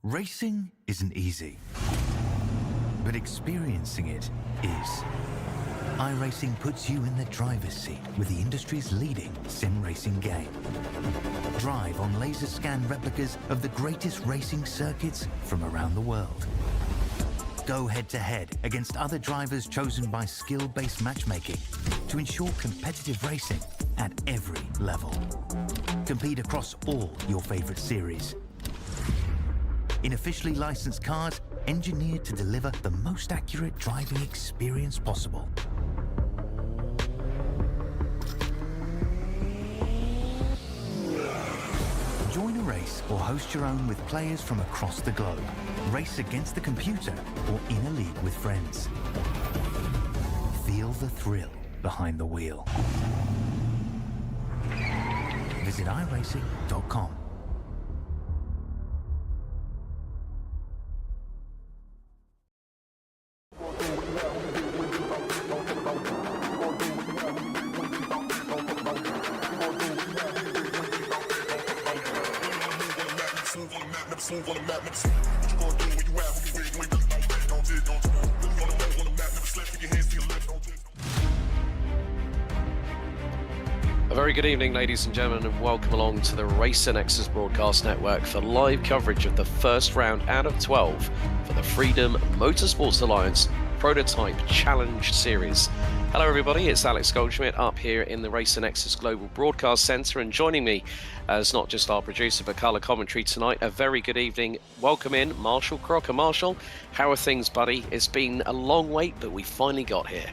Racing isn't easy, but experiencing it is. iRacing puts you in the driver's seat with the industry's leading sim racing game. Drive on laser scan replicas of the greatest racing circuits from around the world. Go head-to-head against other drivers chosen by skill-based matchmaking to ensure competitive racing at every level. Compete across all your favorite series. In officially licensed cars, engineered to deliver the most accurate driving experience possible. Join a race or host your own with players from across the globe. Race against the computer or in a league with friends. Feel the thrill behind the wheel. Visit iRacing.com. A very good evening, ladies and gentlemen, and welcome along to the Racer Nexus Broadcast Network for live coverage of the first round out of 12 for the Freedom Motorsport Alliance Prototype Challenge Series. Hello everybody, it's Alex Goldschmidt up here in the Racer Nexus Global Broadcast Centre, and joining me as not just our producer but colour commentary tonight, a very good evening. Welcome in, Marshall Crocker. Marshall, how are things, buddy? It's been a long wait, but we finally got here.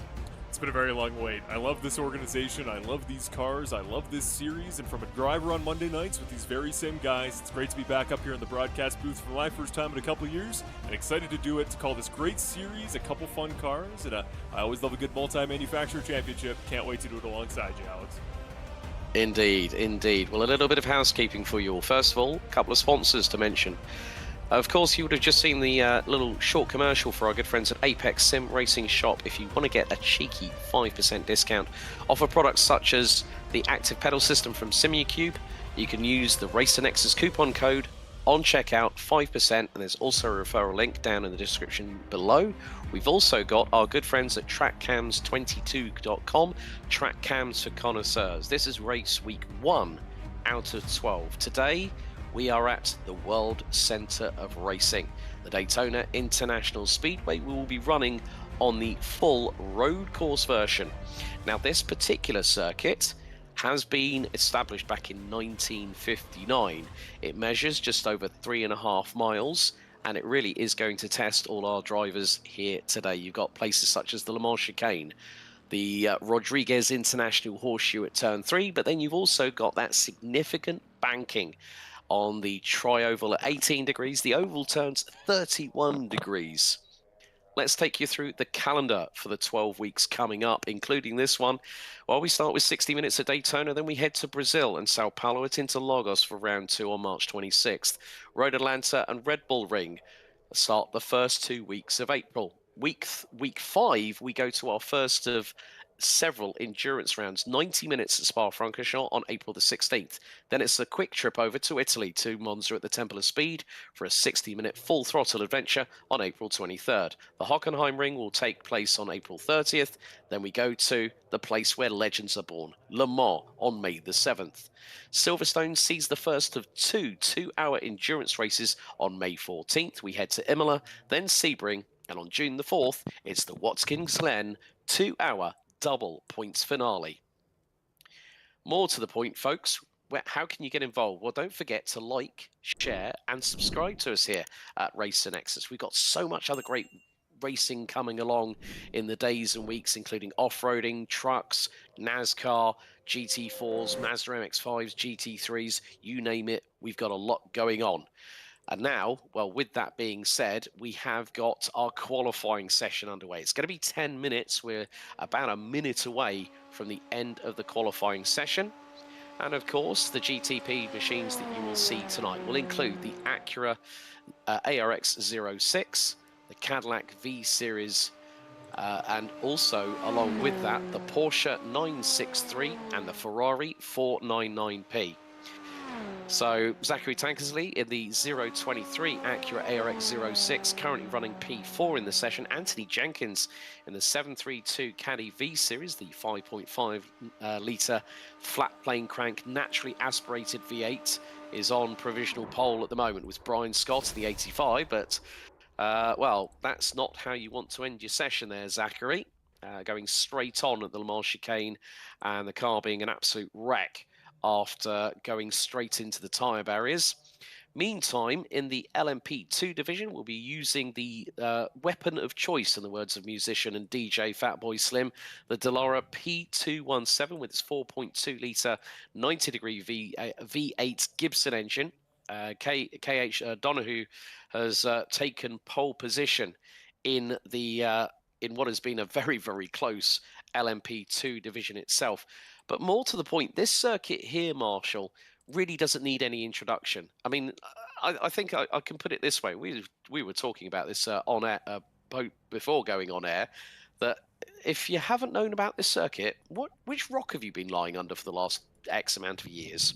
It's been a very long wait. I love this organization, I love these cars, I love this series, and from a driver on Monday nights with these very same guys, it's great to be back up here in the broadcast booth for my first time in a couple of years, and excited to do it, to call this great series, a couple fun cars, and I always love a good multi-manufacturer championship. Can't wait to do it alongside you, Alex. Indeed, indeed. Well, a little bit of housekeeping for you all. First of all, a couple of sponsors to mention. Of course, you would have just seen the little short commercial for our good friends at Apex Sim Racing Shop. If you want to get a cheeky 5% discount off of products such as the active pedal system from SimuCube, you can use the Racer Nexus coupon code on checkout, 5%, and there's also a referral link down in the description below. We've also got our good friends at trackcams22.com, track cams for connoisseurs. This is race week 1 out of 12. Today, we are at the World Centre of Racing, the Daytona International Speedway. We will be running on the full road course version. Now, this particular circuit has been established back in 1959. It measures just over 3.5 miles, and it really is going to test all our drivers here today. You've got places such as the Le Mans Chicane, the Rodriguez International Horseshoe at turn 3, but then you've also got that significant banking on the tri-oval at 18 degrees. The oval turns 31 degrees. Let's take you through the calendar for the 12 weeks coming up, including this one. Well, we start with 60 minutes at Daytona, then we head to Brazil and Sao Paulo at Interlagos for round 2 on March 26th. Road Atlanta and Red Bull Ring start the first 2 weeks of April. Week 5, we go to our first of several endurance rounds, 90 minutes at Spa-Francorchamps on April the 16th. Then it's a quick trip over to Italy, to Monza at the Temple of Speed for a 60-minute full throttle adventure on April 23rd. The Hockenheim Ring will take place on April 30th. Then we go to the place where legends are born, Le Mans, on May the 7th. Silverstone sees the first of 2 two-hour endurance races on May 14th. We head to Imola, then Sebring, and on June the 4th, it's the Watkins Glen 2-hour double points finale. More to the point, folks, how can you get involved? Well, don't forget to like, share, and subscribe to us here at Racer Nexus. We've got so much other great racing coming along in the days and weeks, including off-roading, trucks, NASCAR, GT4s, Mazda MX-5s, GT3s, you name it, we've got a lot going on. And now, well, with that being said, we have got our qualifying session underway. It's going to be 10 minutes. We're about a minute away from the end of the qualifying session. And of course, the GTP machines that you will see tonight will include the Acura ARX-06, the Cadillac V-Series, and also, along with that, the Porsche 963 and the Ferrari 499P. So Zachary Tankersley in the 023 Acura ARX 06, currently running P4 in the session. Anthony Jenkins in the 732 Caddy V Series, the 5.5 litre flat plane crank naturally aspirated V8, is on provisional pole at the moment with Brian Scott, the 85. But, well, that's not how you want to end your session there, Zachary. Going straight on at the Le Mans chicane and the car being an absolute wreck after going straight into the tyre barriers. Meantime, in the LMP2 division, we'll be using the weapon of choice, in the words of musician and DJ Fatboy Slim, the Dallara P217 with its 4.2 litre 90-degree V8 Gibson engine. KH Donahue has taken pole position in the in what has been a very, very close LMP2 division itself. But more to the point, this circuit here, Marshall, really doesn't need any introduction. I mean, I think I can put it this way. We were talking about this on air before going on air, that if you haven't known about this circuit, which rock have you been lying under for the last X amount of years?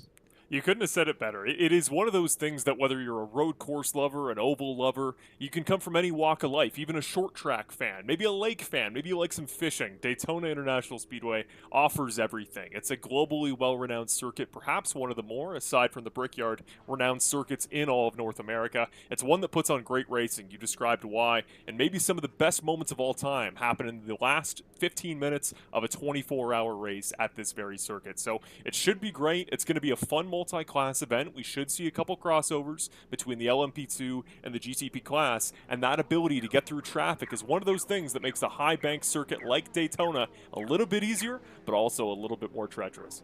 You couldn't have said it better. It is one of those things that whether you're a road course lover, an oval lover, you can come from any walk of life, even a short track fan, maybe a lake fan, maybe you like some fishing. Daytona International Speedway offers everything. It's a globally well-renowned circuit, perhaps one of the more, aside from the Brickyard, renowned circuits in all of North America. It's one that puts on great racing. You described why, and maybe some of the best moments of all time happen in the last 15 minutes of a 24-hour race at this very circuit. So it should be great. It's going to be a fun multi-class event. We should see a couple crossovers between the LMP2 and the GTP class, and that ability to get through traffic is one of those things that makes a high bank circuit like Daytona a little bit easier, but also a little bit more treacherous.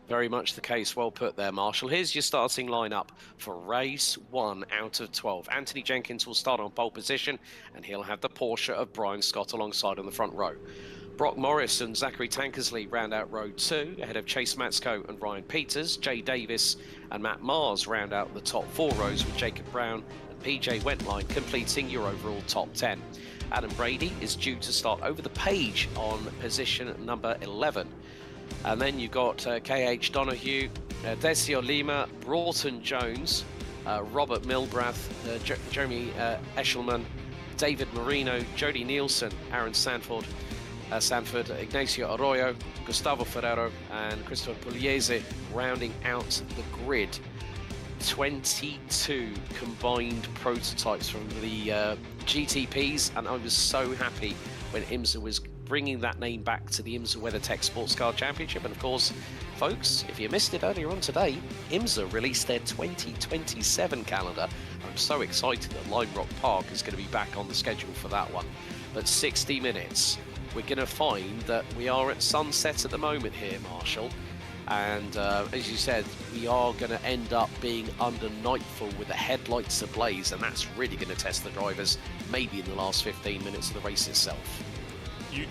Very much the case. Well put there, Marshall. Here's your starting lineup for race 1 out of 12. Anthony Jenkins will start on pole position, and he'll have the Porsche of Brian Scott alongside on the front row. Brock Morris and Zachary Tankersley round out row 2, ahead of Chase Matsko and Ryan Peters. Jay Davis and Matt Mars round out the top 4 rows, with Jacob Brown and PJ Wentline completing your overall top 10. Adam Brady is due to start over the page on position number 11. And then you've got KH Donahue, Decio Lima, Broughton Jones, Robert Milbrath, Jeremy Eshelman, David Marino, Jody Nielsen, Aaron Sanford, Ignacio Arroyo, Gustavo Ferrero, and Christopher Pugliese rounding out the grid. 22 combined prototypes from the GTPs, and I was so happy when IMSA was bringing that name back to the IMSA WeatherTech Sports Car Championship. And of course, folks, if you missed it earlier on today, IMSA released their 2027 calendar. I'm so excited that Lime Rock Park is going to be back on the schedule for that one. But 60 minutes, we're going to find that we are at sunset at the moment here, Marshall. And as you said, we are going to end up being under nightfall with the headlights ablaze, and that's really going to test the drivers, maybe in the last 15 minutes of the race itself.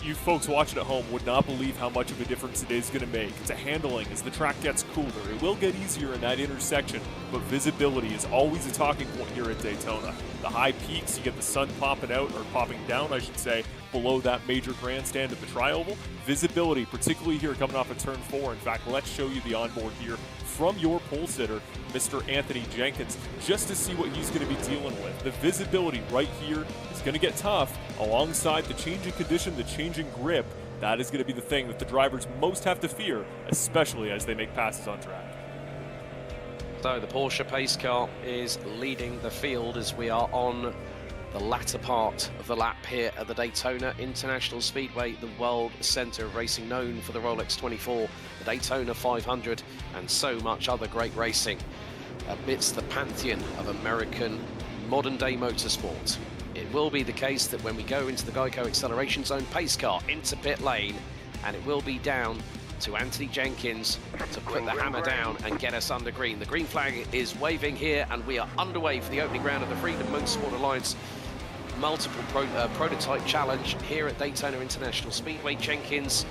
You folks watching at home would not believe how much of a difference it is going to make to handling as the track gets cooler. It will get easier in that intersection, but visibility is always a talking point here at Daytona. The high peaks, you get the sun popping out, or popping down, I should say, below that major grandstand at the Tri-Oval. Visibility, particularly here coming off of turn 4. In fact, let's show you the onboard here from your pole sitter, Mr. Anthony Jenkins, just to see what he's going to be dealing with. The visibility right here is going to get tough alongside the changing condition, the changing grip. That is going to be the thing that the drivers most have to fear, especially as they make passes on track. So the Porsche pace car is leading the field as we are on the latter part of the lap here at the Daytona International Speedway, the world centre of racing, known for the Rolex 24, the Daytona 500, and so much other great racing amidst the pantheon of American modern-day motorsport. It will be the case that when we go into the Geico Acceleration Zone pace car into pit lane, and it will be down to Anthony Jenkins to put the hammer down and get us under green. The green flag is waving here, and we are underway for the opening round of the Freedom Motorsport Alliance multiple prototype challenge here at Daytona International Speedway. Jenkins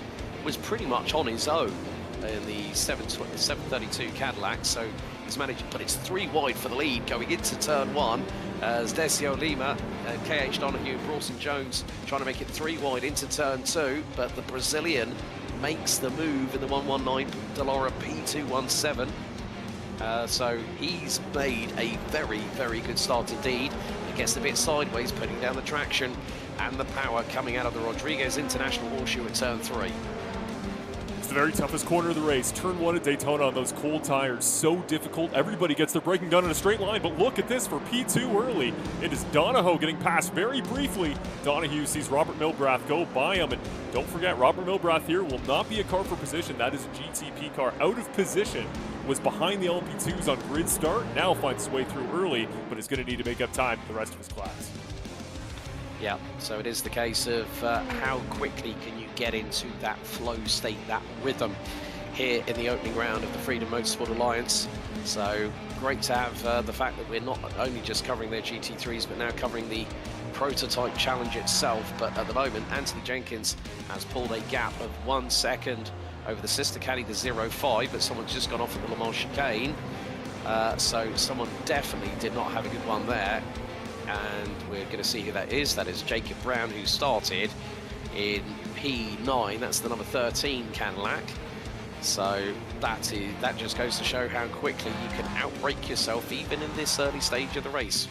was pretty much on his own in the 732 Cadillac, so he's managed to put it 3 wide for the lead going into turn 1 as Decio Lima, KH Donahue, Broughton Jones trying to make it 3 wide into turn 2, but the Brazilian makes the move in the 119 Dallara P217. So he's made a very, very good start indeed. It gets a bit sideways, putting down the traction and the power coming out of the Rodriguez International Horseshoe at turn 3. It's the very toughest corner of the race. Turn 1 at Daytona on those cold tires. So difficult. Everybody gets their braking done in a straight line, but look at this for P2 early. It is Donahoe getting past very briefly. Donahue sees Robert Milbrath go by him, and don't forget, Robert Milbrath here will not be a car for position. That is a GTP car out of position. Was behind the LMP2s on grid start, now finds his way through early, but is going to need to make up time for the rest of his class. Yeah, so it is the case of how quickly can you get into that flow state, that rhythm here in the opening round of the Freedom Motorsport Alliance. So great to have the fact that we're not only just covering their GT3s, but now covering the prototype challenge itself. But at the moment, Anthony Jenkins has pulled a gap of 1 second over the sister caddy, the 0.5, but someone's just gone off at the Le Mans chicane. So someone definitely did not have a good one there. And we're going to see who that is. That is Jacob Brown, who started in P9. That's the number 13 Cadillac. So that just goes to show how quickly you can outbrake yourself even in this early stage of the race.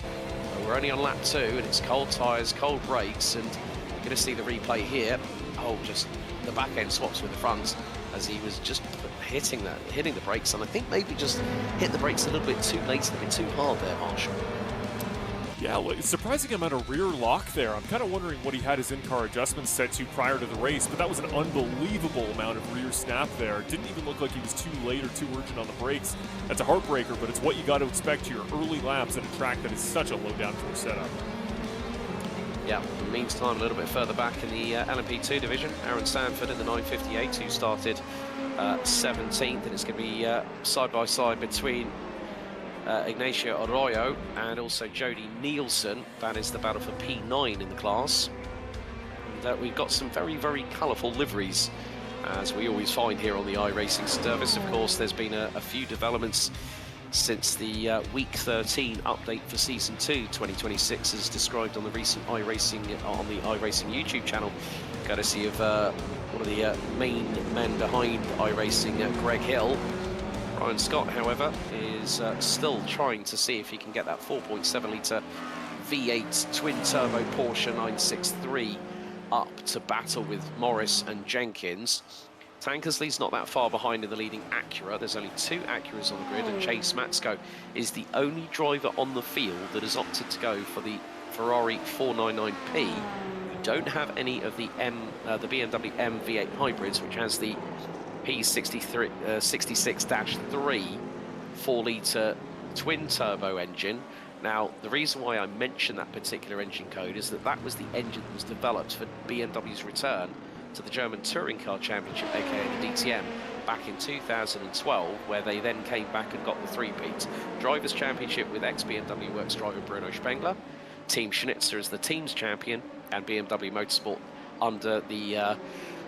So we're only on lap 2, and it's cold tyres, cold brakes, and you're going to see the replay here. Oh, just the back end swaps with the front as he was just hitting the brakes, and I think maybe just hit the brakes a little bit too late, a bit too hard there, Marshall. Yeah, surprising amount of rear lock there. I'm kind of wondering what he had his in-car adjustments set to prior to the race, but that was an unbelievable amount of rear snap there. Didn't even look like he was too late or too urgent on the brakes. That's a heartbreaker, but it's what you got to expect to your early laps at a track that is such a low downforce setup. Yeah, in the meantime, a little bit further back in the LMP2 division, Aaron Sanford in the 958, who started 17th, and it's going to be side-by-side between Ignacio Arroyo and also Jody Nielsen. That is the battle for P9 in the class. And we've got some very, very colourful liveries, as we always find here on the iRacing service. Of course, there's been a few developments since the Week 13 update for Season 2 2026, as described on the recent iRacing YouTube channel, courtesy of one of the main men behind iRacing, Greg Hill. Ryan Scott, however, is still trying to see if he can get that 4.7 litre V8 twin-turbo Porsche 963 up to battle with Morris and Jenkins. Tankersley's not that far behind in the leading Acura. There's only 2 Acuras on the grid, and Chase Matsko is the only driver on the field that has opted to go for the Ferrari 499P. We don't have any of the BMW M V8 hybrids, which has the P66-3 4-litre twin-turbo engine. Now, the reason why I mention that particular engine code is that was the engine that was developed for BMW's return to the German Touring Car Championship, aka the DTM, back in 2012, where they then came back and got the three-peat. Drivers' Championship with ex-BMW Works driver Bruno Spengler, Team Schnitzer as the team's champion, and BMW Motorsport under the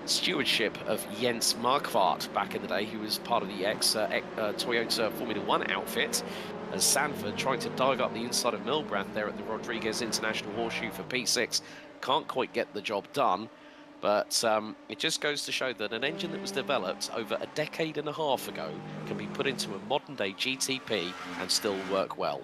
stewardship of Jens Marquardt back in the day, who was part of the Toyota Formula 1 outfit, as Sanford trying to dive up the inside of Milbrath there at the Rodriguez International Horseshoe for P6. Can't quite get the job done, but it just goes to show that an engine that was developed over a decade and a half ago can be put into a modern-day GTP and still work well.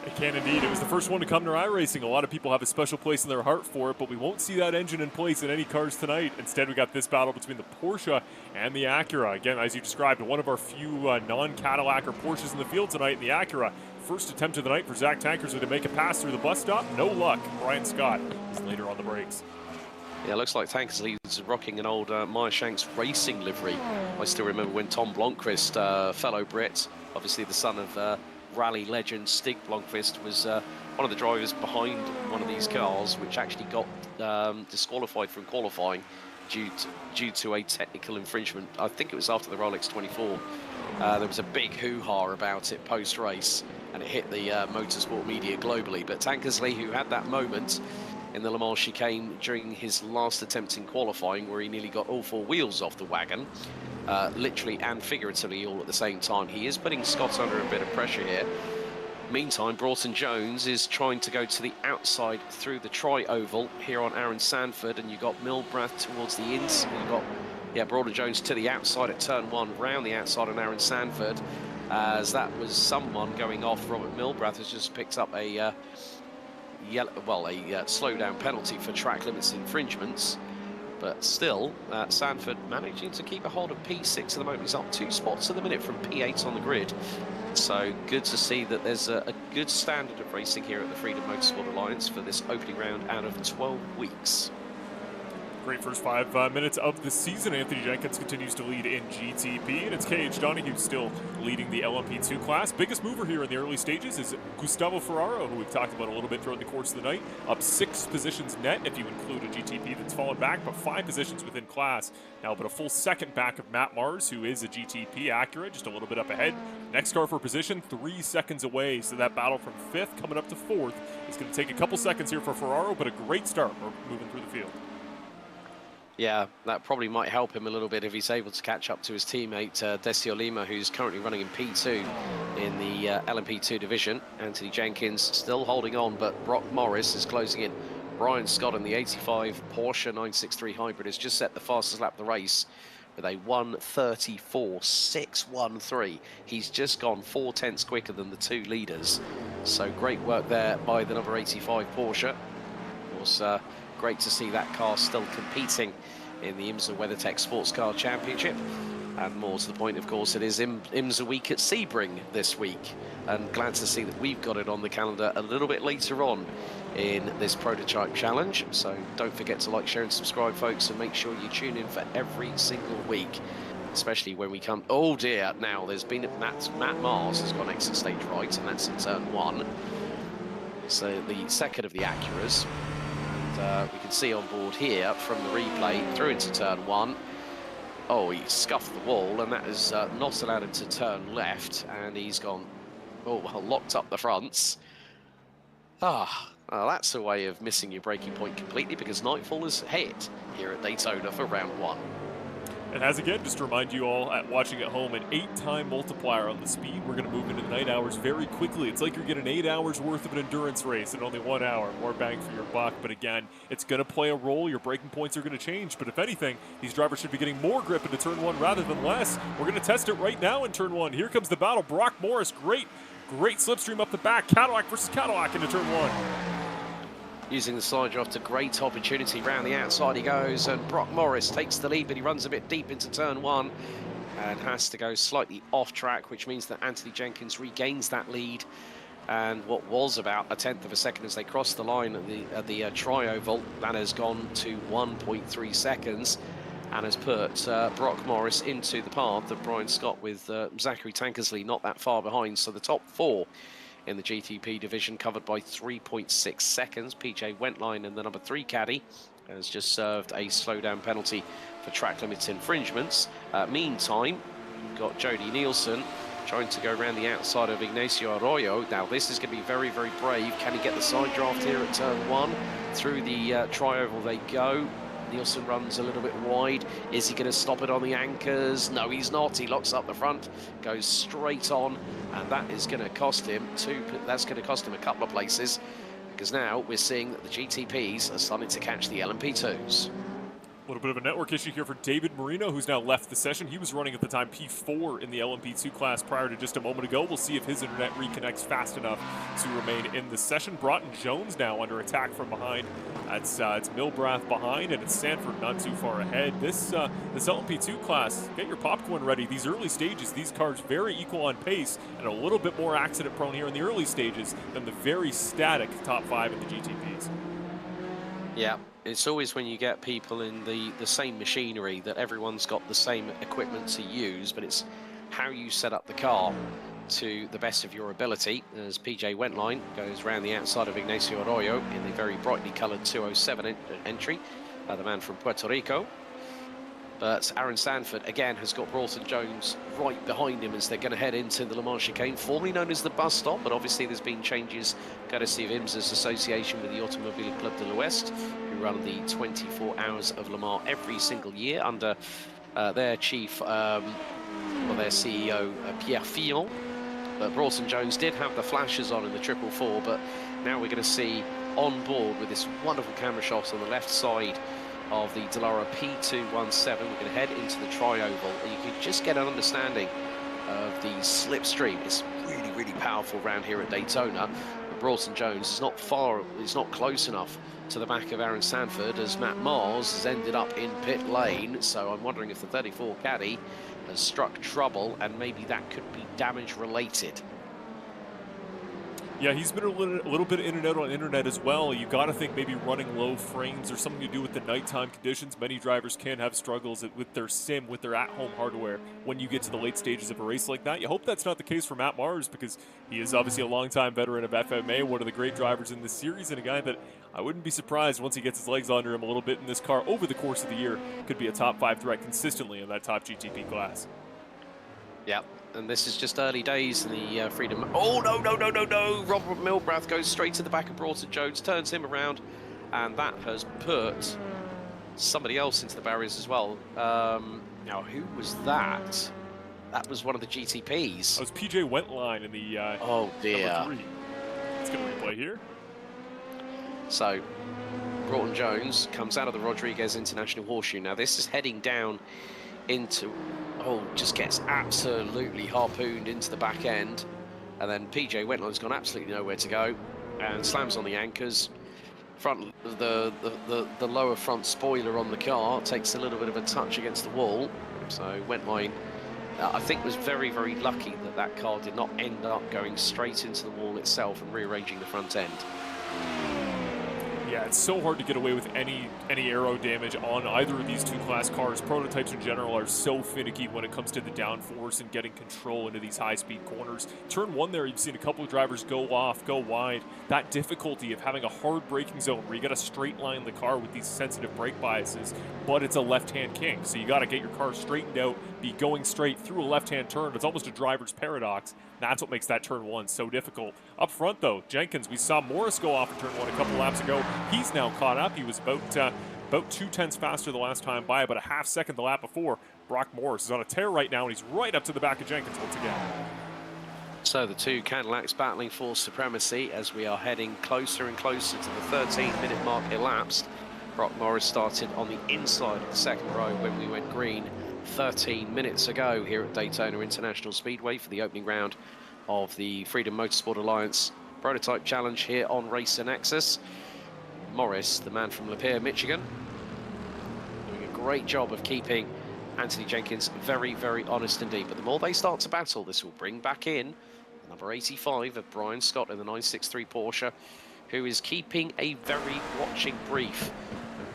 It can indeed. It was the first one to come to iRacing. A lot of people have a special place in their heart for it, but we won't see that engine in place in any cars tonight. Instead, we got this battle between the Porsche and the Acura. Again, as you described, one of our few non-Cadillac or Porsches in the field tonight in the Acura. First attempt of the night for Zach Tankersley to make a pass through the bus stop. No luck. Brian Scott is later on the brakes. Yeah, looks like Tankersley is rocking an old Meyer Shanks racing livery. I still remember when Tom Blomqvist, fellow Brit, obviously the son of rally legend Stig Blomqvist, was one of the drivers behind one of these cars, which actually got disqualified from qualifying due to a technical infringement. I think it was after the Rolex 24. There was a big hoo-ha about it post-race, and it hit the motorsport media globally. But Tankersley, who had that moment in the Le Mans chicane during his last attempt in qualifying, where he nearly got all 4 wheels off the wagon, literally and figuratively all at the same time. He is putting Scott under a bit of pressure here. Meantime, Broughton Jones is trying to go to the outside through the tri-oval here on Aaron Sanford, and you've got Milbrath towards the ins, you've got Yeah, Brawler Jones to the outside at turn 1, round the outside on Aaron Sanford, as that was someone going off. Robert Milbrath has just picked up a slow down penalty for track limits infringements. But still, Sanford managing to keep a hold of P6 at the moment. He's up 2 spots at the minute from P8 on the grid. So good to see that there's a good standard of racing here at the Freedom Motorsport Alliance for this opening round out of 12 weeks. Great first 5 minutes of the season. Anthony Jenkins continues to lead in GTP, and it's KH Donahue still leading the LMP2 class. Biggest mover here in the early stages is Gustavo Ferraro, who we've talked about a little bit throughout the course of the night, up 6 positions net if you include a GTP that's fallen back, but 5 positions within class. Now, but a full second back of Matt Mars, who is a GTP Acura, just a little bit up ahead. Next car for position, 3 seconds away, so that battle from 5th coming up to 4th is going to take a couple seconds here for Ferraro, but a great start moving through the field. Yeah, that probably might help him a little bit if he's able to catch up to his teammate Decio Lima, who's currently running in P2 in the LMP2 division. Anthony Jenkins still holding on, but Brock Morris is closing in. Brian Scott in the 85 Porsche 963 Hybrid has just set the fastest lap of the race with a 1:34.613. He's just gone 4 tenths quicker than the 2 leaders. So great work there by the number 85 Porsche. Of course, great to see that car still competing in the IMSA WeatherTech Sports Car Championship. And more to the point, of course, it is IMSA week at Sebring this week. And glad to see that we've got it on the calendar a little bit later on in this Prototype Challenge. So don't forget to like, share and subscribe, folks, and make sure you tune in for every single week, especially when we come... Oh dear, now there's been... Matt Mars has gone exit stage right, and that's in turn 1. So the second of the Acuras. We can see on board here from the replay through into turn 1. Oh, he scuffed the wall, and that is not allowed him to turn left, and he's gone, oh, well, locked up the fronts. That's a way of missing your braking point completely, because nightfall is hit here at Daytona for round 1. It has again, just to remind you all watching at home, an 8-time multiplier on the speed. We're going to move into the night hours very quickly. It's like you're getting 8 hours worth of an endurance race in only 1 hour. More bang for your buck. But again, it's going to play a role. Your braking points are going to change. But if anything, these drivers should be getting more grip into turn 1 rather than less. We're going to test it right now in turn 1. Here comes the battle. Brock Morris, great slipstream up the back. Cadillac versus Cadillac into turn 1. Using the side draft, a great opportunity. Round the outside he goes, and Brock Morris takes the lead, but he runs a bit deep into turn 1 and has to go slightly off track, which means that Anthony Jenkins regains that lead. And what was about a tenth of a second as they cross the line at the tri-oval, that has gone to 1.3 seconds and has put Brock Morris into the path of Brian Scott, with Zachary Tankersley not that far behind. So the top 4 in the GTP division covered by 3.6 seconds. PJ Wentline and the number 3 caddy has just served a slowdown penalty for track limits infringements. Meantime, you've got Jody Nielsen trying to go around the outside of Ignacio Arroyo. Now this is going to be very, very brave. Can he get the side draft here at turn 1? Through the tri-oval they go. Nielsen runs a little bit wide. Is he going to stop it on the anchors? No, he's not. He locks up the front, goes straight on, and that is going to cost him that's going to cost him a couple of places, because now we're seeing that the GTPs are starting to catch the LMP2s. A little bit of a network issue here for David Marino, who's now left the session. He was running at the time P4 in the LMP2 class prior to just a moment ago. We'll see if his internet reconnects fast enough to remain in the session. Broughton Jones now under attack from behind. It's Milbrath behind, and it's Sanford not too far ahead. This LMP2 class, get your popcorn ready. These early stages, these cars very equal on pace and a little bit more accident prone here in the early stages than the very static top 5 in the GTPs. Yeah, it's always when you get people in the same machinery that everyone's got the same equipment to use, but it's how you set up the car to the best of your ability. As PJ Wentline goes around the outside of Ignacio Arroyo in the very brightly coloured 207 entry, the man from Puerto Rico. But Aaron Sanford, again, has got Broughton Jones right behind him as they're going to head into the Le Mans chicane, formerly known as the bus stop, but obviously there's been changes courtesy of IMSA's association with the Automobile Club de l'Ouest, who run the 24 Hours of Le Mans every single year under their chief, their CEO, Pierre Fillon. But Broughton Jones did have the flashes on in the 444, but now we're going to see on board with this wonderful camera shot on the left side of the Dallara P217. We're going to head into the tri-oval, and you can just get an understanding of the slipstream. It's really, really powerful around here at Daytona. But Broughton Jones is not far, is not close enough to the back of Aaron Sanford, as Matt Mars has ended up in pit lane. So I'm wondering if the 34 caddy has struck trouble, and maybe that could be damage related. Yeah, he's been a little bit in and out on internet as well. You got to think maybe running low frames or something to do with the nighttime conditions. Many drivers can have struggles with their sim, with their at-home hardware when you get to the late stages of a race like that. You hope that's not the case for Matt Mars, because he is obviously a longtime veteran of FMA, one of the great drivers in this series, and a guy that I wouldn't be surprised once he gets his legs under him a little bit in this car over the course of the year could be a top 5 threat consistently in that top GTP class. Yeah. And this is just early days in the Freedom. Oh, no, no, no, no, no. Robert Milbrath goes straight to the back of Broughton Jones, turns him around, and that has put somebody else into the barriers as well. Now, who was that? That was one of the GTPs. That was PJ Wentline in the oh, dear. number 3. It's going to replay here. So, Broughton Jones comes out of the Rodriguez International Horseshoe. Now, this is heading down into... Oh, just gets absolutely harpooned into the back end. And then PJ Wentline's gone absolutely nowhere to go and slams on the anchors. Front, the lower front spoiler on the car takes a little bit of a touch against the wall. So Wentline, I think, was very, very lucky that that car did not end up going straight into the wall itself and rearranging the front end. Yeah, it's so hard to get away with any aero damage on either of these two class cars. Prototypes in general are so finicky when it comes to the downforce and getting control into these high-speed corners. Turn 1 there, you've seen a couple of drivers go off, go wide. That difficulty of having a hard braking zone where you got to straight line the car with these sensitive brake biases, but it's a left-hand kink, so you got to get your car straightened out, be going straight through a left-hand turn. It's almost a driver's paradox. That's what makes that turn 1 so difficult. Up front, though, Jenkins, we saw Morris go off in turn 1 a couple laps ago. He's now caught up. He was about 2/10 faster the last time by, about a half second the lap before. Brock Morris is on a tear right now, and he's right up to the back of Jenkins once again. So the two Cadillacs battling for supremacy as we are heading closer and closer to the 13-minute mark elapsed. Brock Morris started on the inside of the second row when we went green 13 minutes ago here at Daytona International Speedway for the opening round of the Freedom Motorsport Alliance Prototype Challenge here on Racer Nexus. Morris, the man from Lapeer, Michigan, doing a great job of keeping Anthony Jenkins very, very honest indeed. But the more they start to battle, this will bring back in number 85 of Brian Scott in the 963 Porsche, who is keeping a very watching brief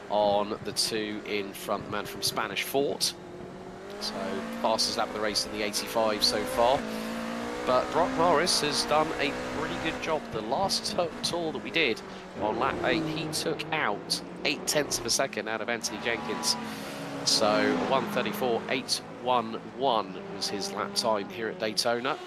on the two in front, man from Spanish Fort. So fastest lap of the race in the 85 so far. But Brock Morris has done a pretty good job. The last tour that we did on lap 8, he took out 0.8 of a second out of Anthony Jenkins. So 1:34.811 was his lap time here at Daytona.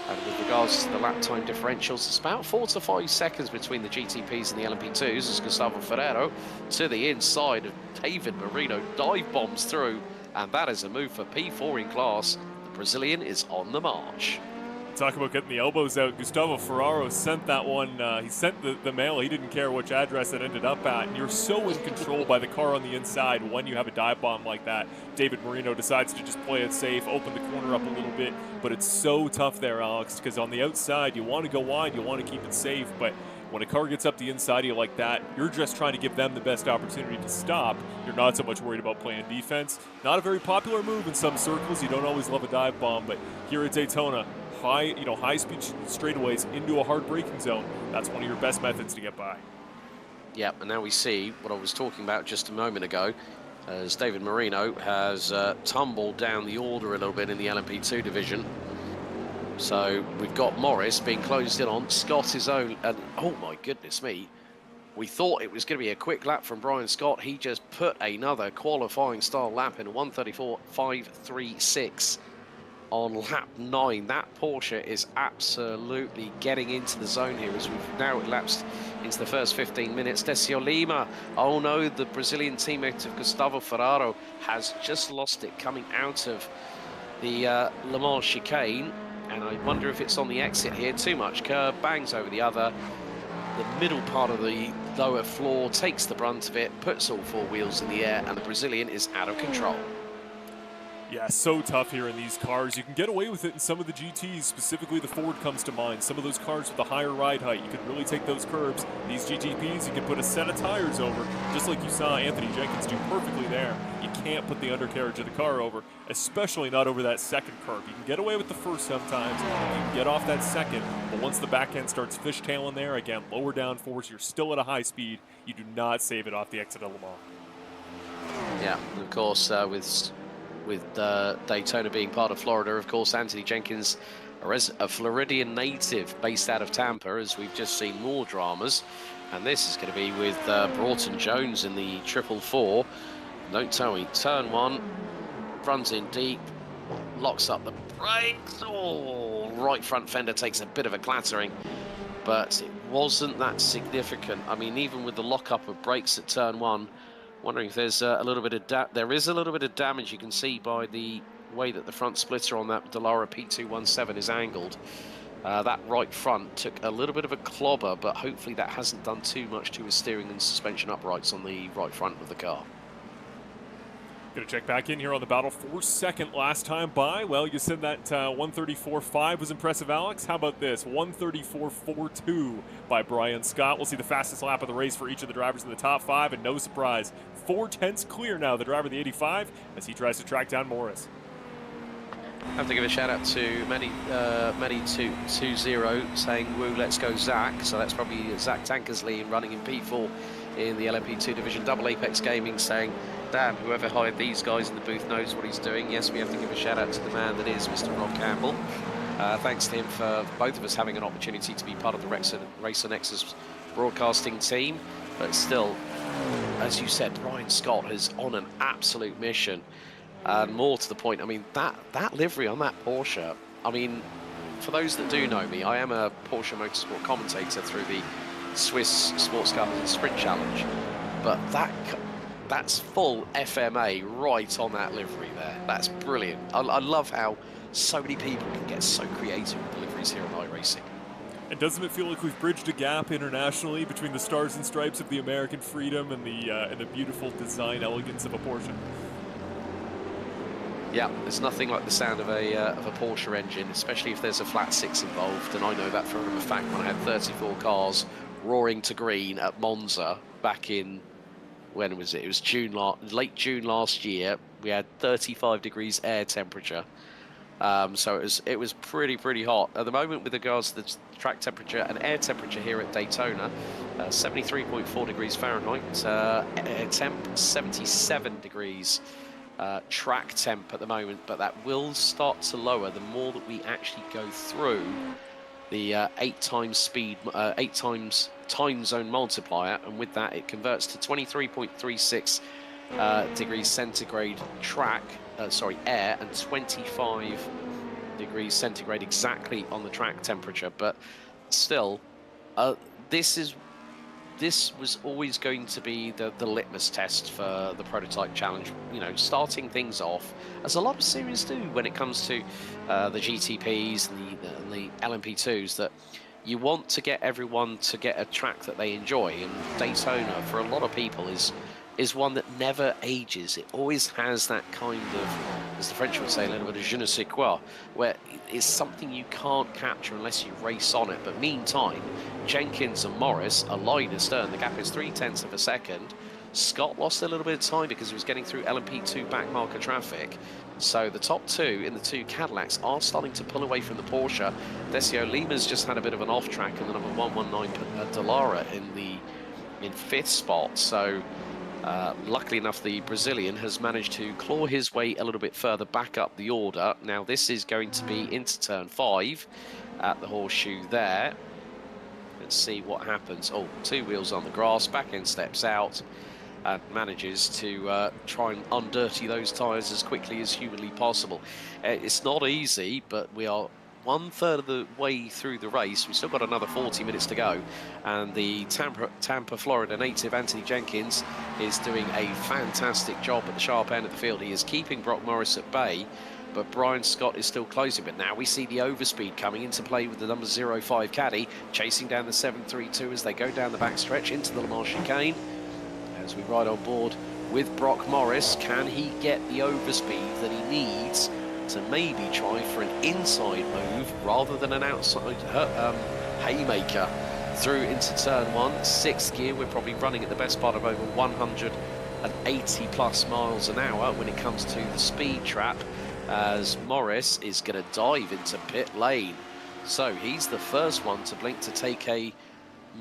And with regards to the lap time differentials, it's about 4 to 5 seconds between the GTPs and the LMP2s as Gustavo Ferrero to the inside of David Marino dive bombs through. And that is a move for P4 in class. The Brazilian is on the march. Talk about getting the elbows out. Gustavo Ferraro sent that one. He sent the mail. He didn't care which address it ended up at. And you're so in control by the car on the inside when you have a dive bomb like that. David Marino decides to just play it safe, open the corner up a little bit. But it's so tough there, Alex, because on the outside, you want to go wide, you want to keep it safe. But when a car gets up the inside of you like that, you're just trying to give them the best opportunity to stop. You're not so much worried about playing defense. Not a very popular move in some circles. You don't always love a dive bomb, but here at Daytona, high-speed straightaways into a hard braking zone, that's one of your best methods to get by. Yeah, and now we see what I was talking about just a moment ago, as David Marino has tumbled down the order a little bit in the LMP2 division. So we've got Morris being closed in on. Scott is own, and oh my goodness me, we thought it was going to be a quick lap from Brian Scott. He just put another qualifying style lap in a 1:34.536 on lap 9. That Porsche is absolutely getting into the zone here as we've now elapsed into the first 15 minutes. Decio Lima, oh no, the Brazilian teammate of Gustavo Ferraro has just lost it coming out of the Le Mans chicane. And I wonder if it's on the exit here. Too much curb, bangs over the other. the middle part of the lower floor, takes the brunt of it, puts all four wheels in the air, and the Brazilian is out of control. Yeah, so tough here in these cars. You can get away with it in some of the GTs, specifically the Ford comes to mind. Some of those cars with a higher ride height, you can really take those curbs. These GTPs, you can put a set of tires over, just like you saw Anthony Jenkins do perfectly there. You can't put the undercarriage of the car over, especially not over that second curb. You can get away with the first sometimes, you can get off that second, but once the back end starts fishtailing there, again, lower downforce, you're still at a high speed, you do not save it off the exit of Le Mans. Yeah, and of course, with Daytona being part of Florida, of course, Anthony Jenkins, a Floridian native based out of Tampa, as we've just seen more dramas. And this is going to be with Broughton Jones in the 444. Don't tell me. Turn one, runs in deep, locks up the brakes. Oh, right front fender takes a bit of a clattering, but it wasn't that significant. I mean, even with the lockup of brakes at turn one, wondering if there's a little bit of there is a little bit of damage. You can see by the way that the front splitter on that Dallara P217 is angled. That right front took a little bit of a clobber, but hopefully that hasn't done too much to his steering and suspension uprights on the right front of the car. Going to check back in here on the battle for second last time by. Well, you said that 134.5 was impressive, Alex. How about this? 134.42 by Brian Scott. We'll see the fastest lap of the race for each of the drivers in the top five, and no surprise, 4/10 clear now, the driver of the 85, as he tries to track down Morris. I have to give a shout out to Maddie20 saying, woo, let's go Zach. So that's probably Zach Tankersley running in P4 in the LMP2 division. Double Apex Gaming saying, damn, whoever hired these guys in the booth knows what he's doing. Yes, we have to give a shout out to the man that is Mr. Rob Campbell. Thanks to him for both of us having an opportunity to be part of the Racer Nexus broadcasting team. But still, as you said, Brian Scott is on an absolute mission. And more to the point, I mean, that livery on that Porsche, I mean, for those that do know me, I am a Porsche Motorsport commentator through the Swiss Sports Car Sprint Challenge. But that's full FMA right on that livery there. That's brilliant. I love how so many people can get so creative with deliveries here on iRacing. And doesn't it feel like we've bridged a gap internationally between the stars and stripes of the American freedom and the beautiful design elegance of a Porsche? Yeah, there's nothing like the sound of a Porsche engine, especially if there's a flat six involved. And I know that from a fact when I had 34 cars roaring to green at Monza back in, when was it? It was late June last year. We had 35 degrees air temperature. So it was pretty hot. At the moment, with regards to the track temperature and air temperature here at Daytona, 73.4 degrees Fahrenheit, air temp 77 degrees track temp at the moment, but that will start to lower the more that we actually go through the 8 times time zone multiplier, and with that it converts to 23.36 degrees centigrade air and 25 degrees centigrade exactly on the track temperature. But still, this was always going to be the litmus test for the prototype challenge, you know, starting things off, as a lot of series do when it comes to the GTPs and the LMP2s, that you want to get everyone to get a track that they enjoy. And Daytona, for a lot of people, is one that never ages. It always has that kind of, as the French would say, a little bit of je ne sais quoi, where it's something you can't capture unless you race on it. But meantime, Jenkins and Morris are line astern. The gap is 0.3 of a second. Scott lost a little bit of time because he was getting through LMP2 backmarker traffic. So the top two in the two Cadillacs are starting to pull away from the Porsche. Decio Lima's just had a bit of an off track, and the number 119 Dallara in fifth spot. So luckily enough, the Brazilian has managed to claw his way a little bit further back up the order. Now this is going to be into turn 5 at the horseshoe there. Let's see what happens. Oh, 2 wheels on the grass, back end steps out and manages to try and undirty those tyres as quickly as humanly possible. It's not easy, but we are 1/3 of the way through the race. We've still got another 40 minutes to go, and the Tampa, Florida native Anthony Jenkins is doing a fantastic job at the sharp end of the field. He is keeping Brock Morris at bay, but Brian Scott is still closing. But now we see the overspeed coming into play with the number 05 caddy, chasing down the 732 as they go down the backstretch into the Le Mans chicane. As we ride on board with Brock Morris, can he get the overspeed that he needs to maybe try for an inside move rather than an outside haymaker through into turn 1? 6th gear, we're probably running at the best part of over 180 plus miles an hour when it comes to the speed trap, as Morris is going to dive into pit lane. So he's the first one to blink to take a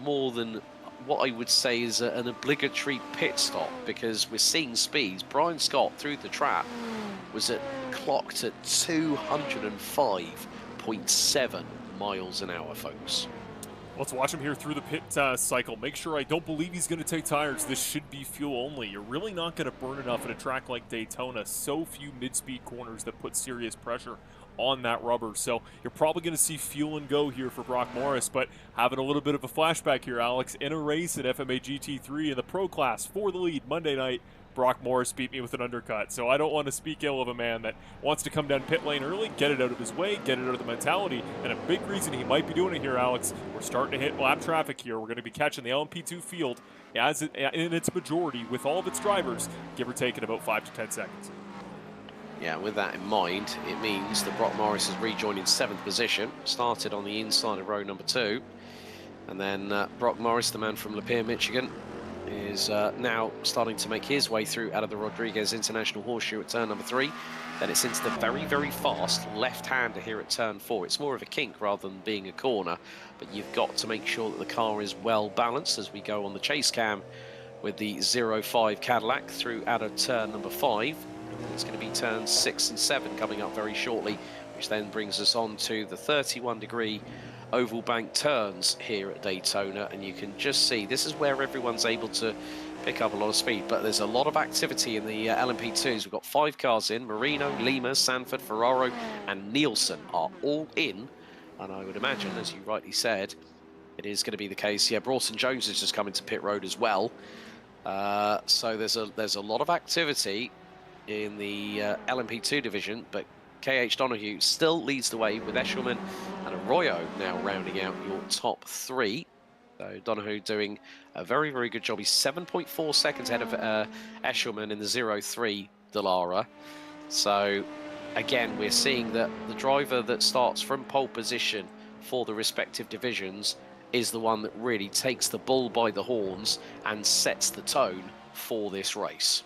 more than what I would say is an obligatory pit stop, because we're seeing speeds. Brian Scott through the trap was clocked at 205.7 miles an hour, folks. Let's watch him here through the pit cycle. Make sure I don't believe he's going to take tires. This should be fuel only. You're really not going to burn enough at a track like Daytona. So few mid-speed corners that put serious pressure on that rubber. So you're probably going to see fuel and go here for Brock Morris. But having a little bit of a flashback here, Alex, in a race at FMA GT3 in the Pro class for the lead Monday night, Brock Morris beat me with an undercut. So I don't want to speak ill of a man that wants to come down pit lane early, get it out of his way, get it out of the mentality. And a big reason he might be doing it here, Alex, we're starting to hit lap traffic here. We're going to be catching the LMP2 field in its majority with all of its drivers, give or take in about 5 to 10 seconds. Yeah, with that in mind, it means that Brock Morris is rejoining 7th position, started on the inside of row number 2. And then Brock Morris, the man from Lapeer, Michigan, is now starting to make his way through out of the Rodriguez International Horseshoe at turn number 3. Then it's into the very, very fast left-hander here at turn 4. It's more of a kink rather than being a corner, but you've got to make sure that the car is well balanced as we go on the chase cam with the 05 Cadillac through out of turn number 5. It's going to be turns 6 and 7 coming up very shortly, which then brings us on to the 31-degree oval bank turns here at Daytona, and you can just see this is where everyone's able to pick up a lot of speed. But there's a lot of activity in the LMP2s. We've got 5 cars in. Marino, Lima, Sanford, Ferraro and Nielsen are all in, and I would imagine, as you rightly said, it is going to be the case. Yeah, Broughton Jones has just come into pit road as well. So there's a lot of activity in the LMP2 division, but KH Donahue still leads the way with Eshelman and Arroyo now rounding out your top 3. So Donahue doing a very, very good job. He's 7.4 seconds ahead of Eshelman in the 03 Dallara. So again, we're seeing that the driver that starts from pole position for the respective divisions is the one that really takes the bull by the horns and sets the tone for this race.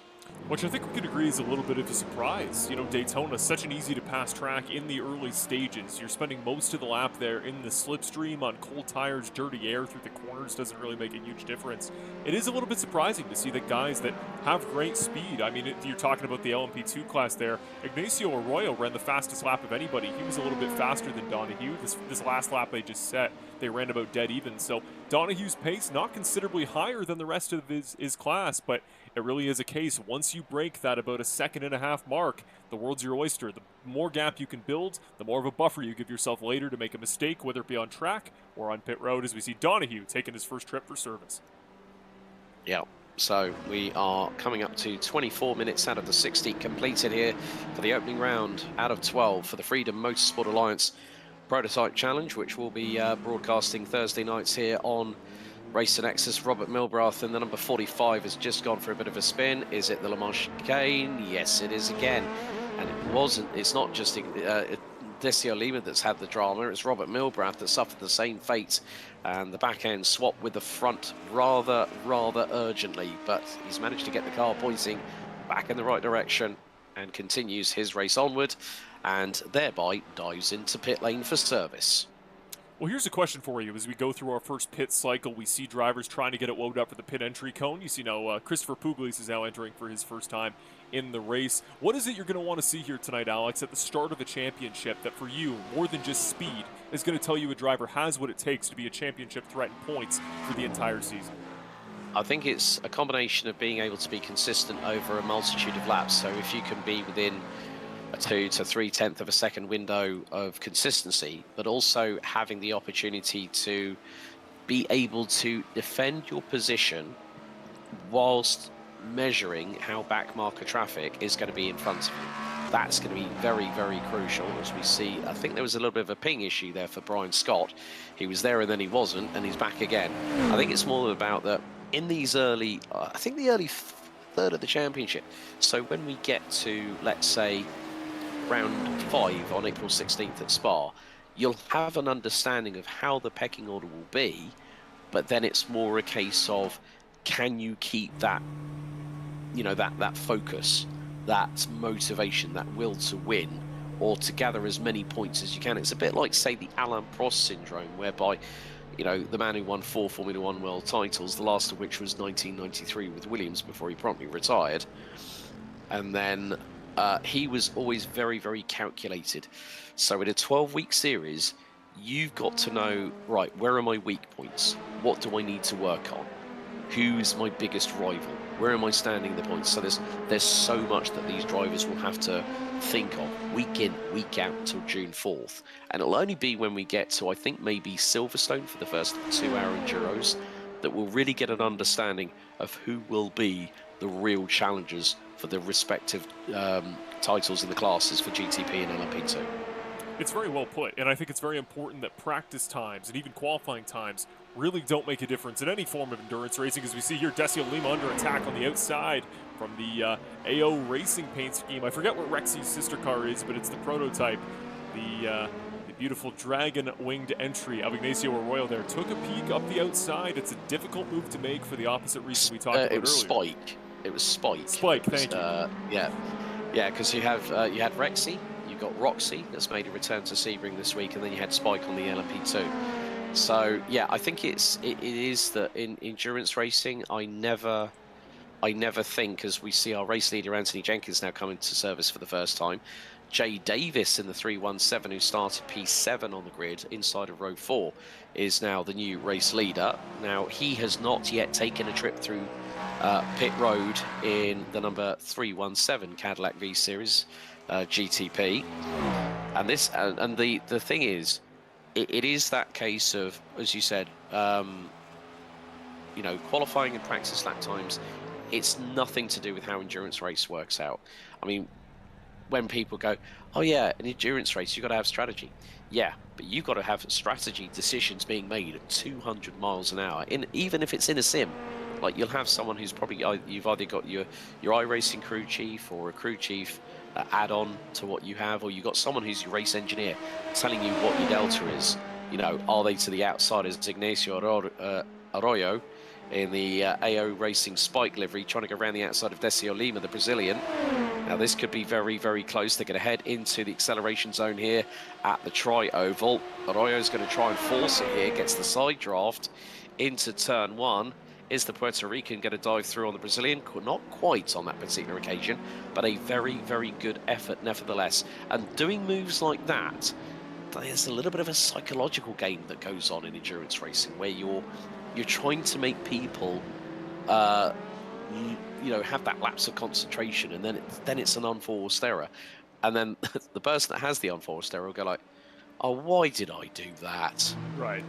Which I think we could agree is a little bit of a surprise. You know, Daytona is such an easy to pass track in the early stages. You're spending most of the lap there in the slipstream on cold tires, dirty air through the corners doesn't really make a huge difference. It is a little bit surprising to see that guys that have great speed. I mean, you're talking about the LMP2 class there. Ignacio Arroyo ran the fastest lap of anybody. He was a little bit faster than Donahue. This last lap they just set, they ran about dead even. So Donahue's pace not considerably higher than the rest of his class, but it really is a case, once you break that about a 1.5 second mark, the world's your oyster. The more gap you can build, the more of a buffer you give yourself later to make a mistake, whether it be on track or on pit road, as we see Donahue taking his first trip for service. Yeah, so we are coming up to 24 minutes out of the 60 completed here for the opening round out of 12 for the Freedom Motorsport Alliance Prototype Challenge, which will be broadcasting Thursday nights here on Race to Nexus. Robert Milbrath in the number 45 has just gone for a bit of a spin. Is it the Le Mans chicane? Yes, it is again. And it's not just Decio Lima that's had the drama, it's Robert Milbrath that suffered the same fate. And the back end swapped with the front rather urgently, but he's managed to get the car pointing back in the right direction and continues his race onward, and thereby dives into pit lane for service. Well, here's a question for you. As we go through our first pit cycle, we see drivers trying to get it loaded up for the pit entry cone. You see now Christopher Pugliese is now entering for his first time in the race. What is it you're going to want to see here tonight, Alex, at the start of a championship that for you, more than just speed, is going to tell you a driver has what it takes to be a championship threat in points for the entire season? I think it's a combination of being able to be consistent over a multitude of laps. So if you can be within a 2 to 3/10 of a second window of consistency, but also having the opportunity to be able to defend your position whilst measuring how back marker traffic is going to be in front of you. That's going to be very, very crucial as we see. I think there was a little bit of a ping issue there for Brian Scott. He was there and then he wasn't, and he's back again. I think it's more about that in these early, I think the early third of the championship. So when we get to, let's say, round 5 on April 16th at Spa, you'll have an understanding of how the pecking order will be, but then it's more a case of, can you keep that, you know, that focus, that motivation, that will to win, or to gather as many points as you can. It's a bit like, say, the Alain Prost syndrome, whereby, you know, the man who won 4 Formula 1 world titles, the last of which was 1993 with Williams before he promptly retired. And then he was always very, very calculated. So in a 12-week series, you've got to know, right, where are my weak points? What do I need to work on? Who's my biggest rival? Where am I standing in the points? So there's so much that these drivers will have to think of week in, week out until June 4th. And it'll only be when we get to, I think, maybe Silverstone for the first 2-hour Enduros that we'll really get an understanding of who will be the real challengers for the respective titles in the classes for GTP and LMP2. It's very well put, and I think it's very important that practice times and even qualifying times really don't make a difference in any form of endurance racing. As we see here, Decio Lima under attack on the outside from the AO Racing paint scheme. I forget what Rexy's sister car is, but it's the prototype. The beautiful dragon-winged entry of Ignacio Arroyo there took a peek up the outside. It's a difficult move to make for the opposite reason we talked about earlier. It was Spike. It was Spike. Spike, thank you. Yeah, because you had Rexy. Got Roxy that's made a return to Sebring this week, and then you had Spike on the LMP2. So yeah, I think it is that in endurance racing, I never think, as we see our race leader Anthony Jenkins now coming to service for the first time, Jay Davis in the 317, who started P7 on the grid inside of row 4, is now the new race leader. Now he has not yet taken a trip through pit road in the number 317 Cadillac V Series GTP, and this and the thing is, it is that case of, as you said, you know, qualifying and practice lap times. It's nothing to do with how endurance race works out. I mean, when people go, oh yeah, an endurance race, you've got to have strategy. Yeah, but you've got to have strategy decisions being made at 200 miles an hour, even if it's in a sim. Like, you'll have someone who's probably, you've either got your iRacing crew chief or a crew chief add-on to what you have, or you've got someone who's your race engineer telling you what your delta is. You know, are they to the outside as Ignacio Arroyo in the AO Racing Spike livery, trying to go around the outside of Decio Lima, the Brazilian. Now this could be very, very close. They're going to head into the acceleration zone here at the tri-oval. Arroyo's going to try and force it here, gets the side draft into turn 1. Is the Puerto Rican going to dive through on the Brazilian? Not quite on that particular occasion, but a very, very good effort nevertheless. And doing moves like that, there's a little bit of a psychological game that goes on in endurance racing, where you're trying to make people, you know, have that lapse of concentration, and then it's an unforced error, and then the person that has the unforced error will go like, oh, why did I do that? Right.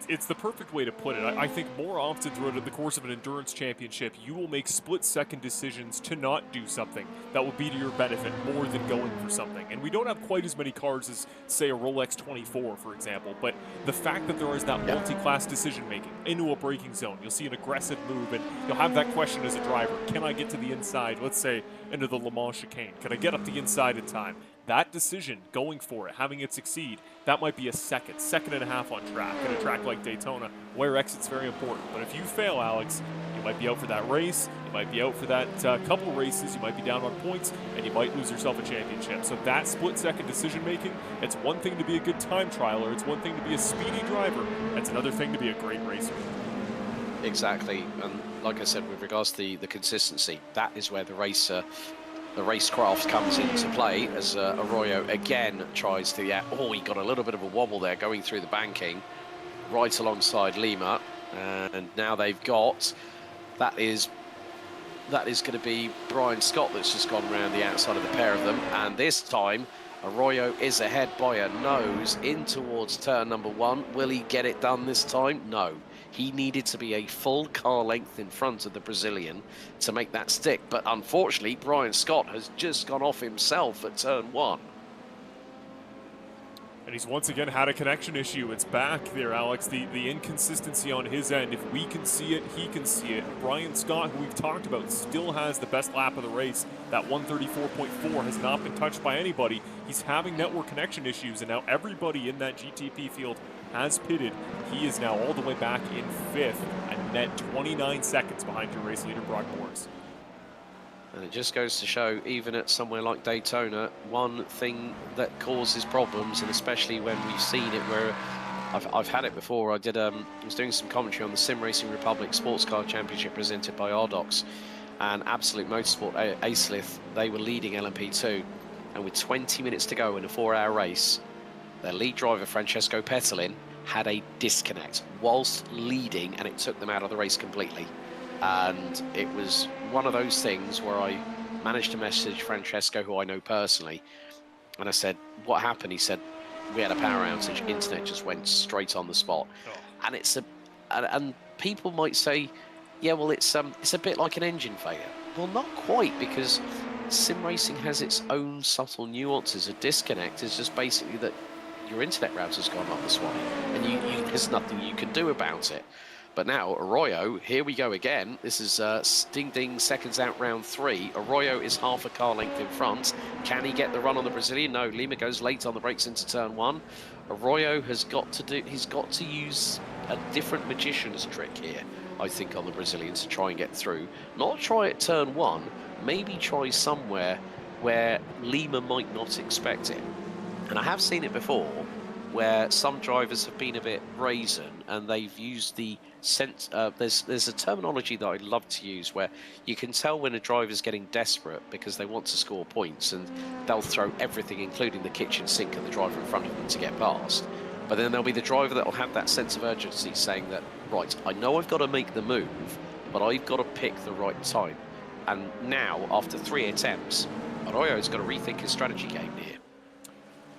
It's the perfect way to put it. I think more often throughout the course of an endurance championship, you will make split-second decisions to not do something that will be to your benefit more than going for something. And we don't have quite as many cars as, say, a Rolex 24, for example. But the fact that there is that multi-class decision-making into a braking zone, you'll see an aggressive move, and you'll have that question as a driver. Can I get to the inside, let's say, into the Le Mans chicane? Can I get up the inside in time? That decision, going for it, having it succeed, that might be a second and a half on track, at a track like Daytona, where exit's very important. But if you fail, Alex, you might be out for that race, you might be out for that couple races, you might be down on points, and you might lose yourself a championship. So that split-second decision-making, it's one thing to be a good time trialer, it's one thing to be a speedy driver, it's another thing to be a great racer. Exactly, and like I said, with regards to the consistency, that is where the racecraft comes into play, as Arroyo again tries to, he got a little bit of a wobble there going through the banking right alongside Lima, and now they've got, that is going to be Brian Scott that's just gone around the outside of the pair of them, and this time Arroyo is ahead by a nose in towards turn number 1. Will he get it done this time? No. He needed to be a full car length in front of the Brazilian to make that stick. But unfortunately, Brian Scott has just gone off himself at turn 1. And he's once again had a connection issue. It's back there, Alex. The inconsistency on his end. If we can see it, he can see it. Brian Scott, who we've talked about, still has the best lap of the race. That 134.4 has not been touched by anybody. He's having network connection issues, and now everybody in that GTP field has pitted. He is now all the way back in 5th, and net 29 seconds behind your race leader, Brock Morris. And it just goes to show, even at somewhere like Daytona, one thing that causes problems, and especially when we've seen it where I've had it before. I was doing some commentary on the Sim Racing Republic Sports Car Championship presented by RDocs, and Absolute Motorsport Acelith, they were leading LMP2, and with 20 minutes to go in a 4-hour race, their lead driver, Francesco Petalin, had a disconnect whilst leading, and it took them out of the race completely. And it was one of those things where I managed to message Francesco, who I know personally, and I said, what happened? He said, we had a power outage, internet just went straight on the spot. And it's and people might say, yeah, well, it's a bit like an engine failure. Well, not quite, because sim racing has its own subtle nuances. A disconnect is just basically that your internet router's gone up the swine, and there's nothing you can do about it. But now, Arroyo, here we go again. This is ding, seconds out, round 3. Arroyo is half a car length in front. Can he get the run on the Brazilian? No, Lima goes late on the brakes into turn 1. Arroyo he's got to use a different magician's trick here, I think, on the Brazilian to try and get through. Not try at turn 1, maybe try somewhere where Lima might not expect it. And I have seen it before, where some drivers have been a bit brazen and they've used the sense. There's a terminology that I love to use where you can tell when a driver's getting desperate because they want to score points, and they'll throw everything, including the kitchen sink, at the driver in front of them to get past. But then there'll be the driver that will have that sense of urgency, saying that, right, I know I've got to make the move, but I've got to pick the right time. And now, after 3 attempts, Arroyo's got to rethink his strategy game here.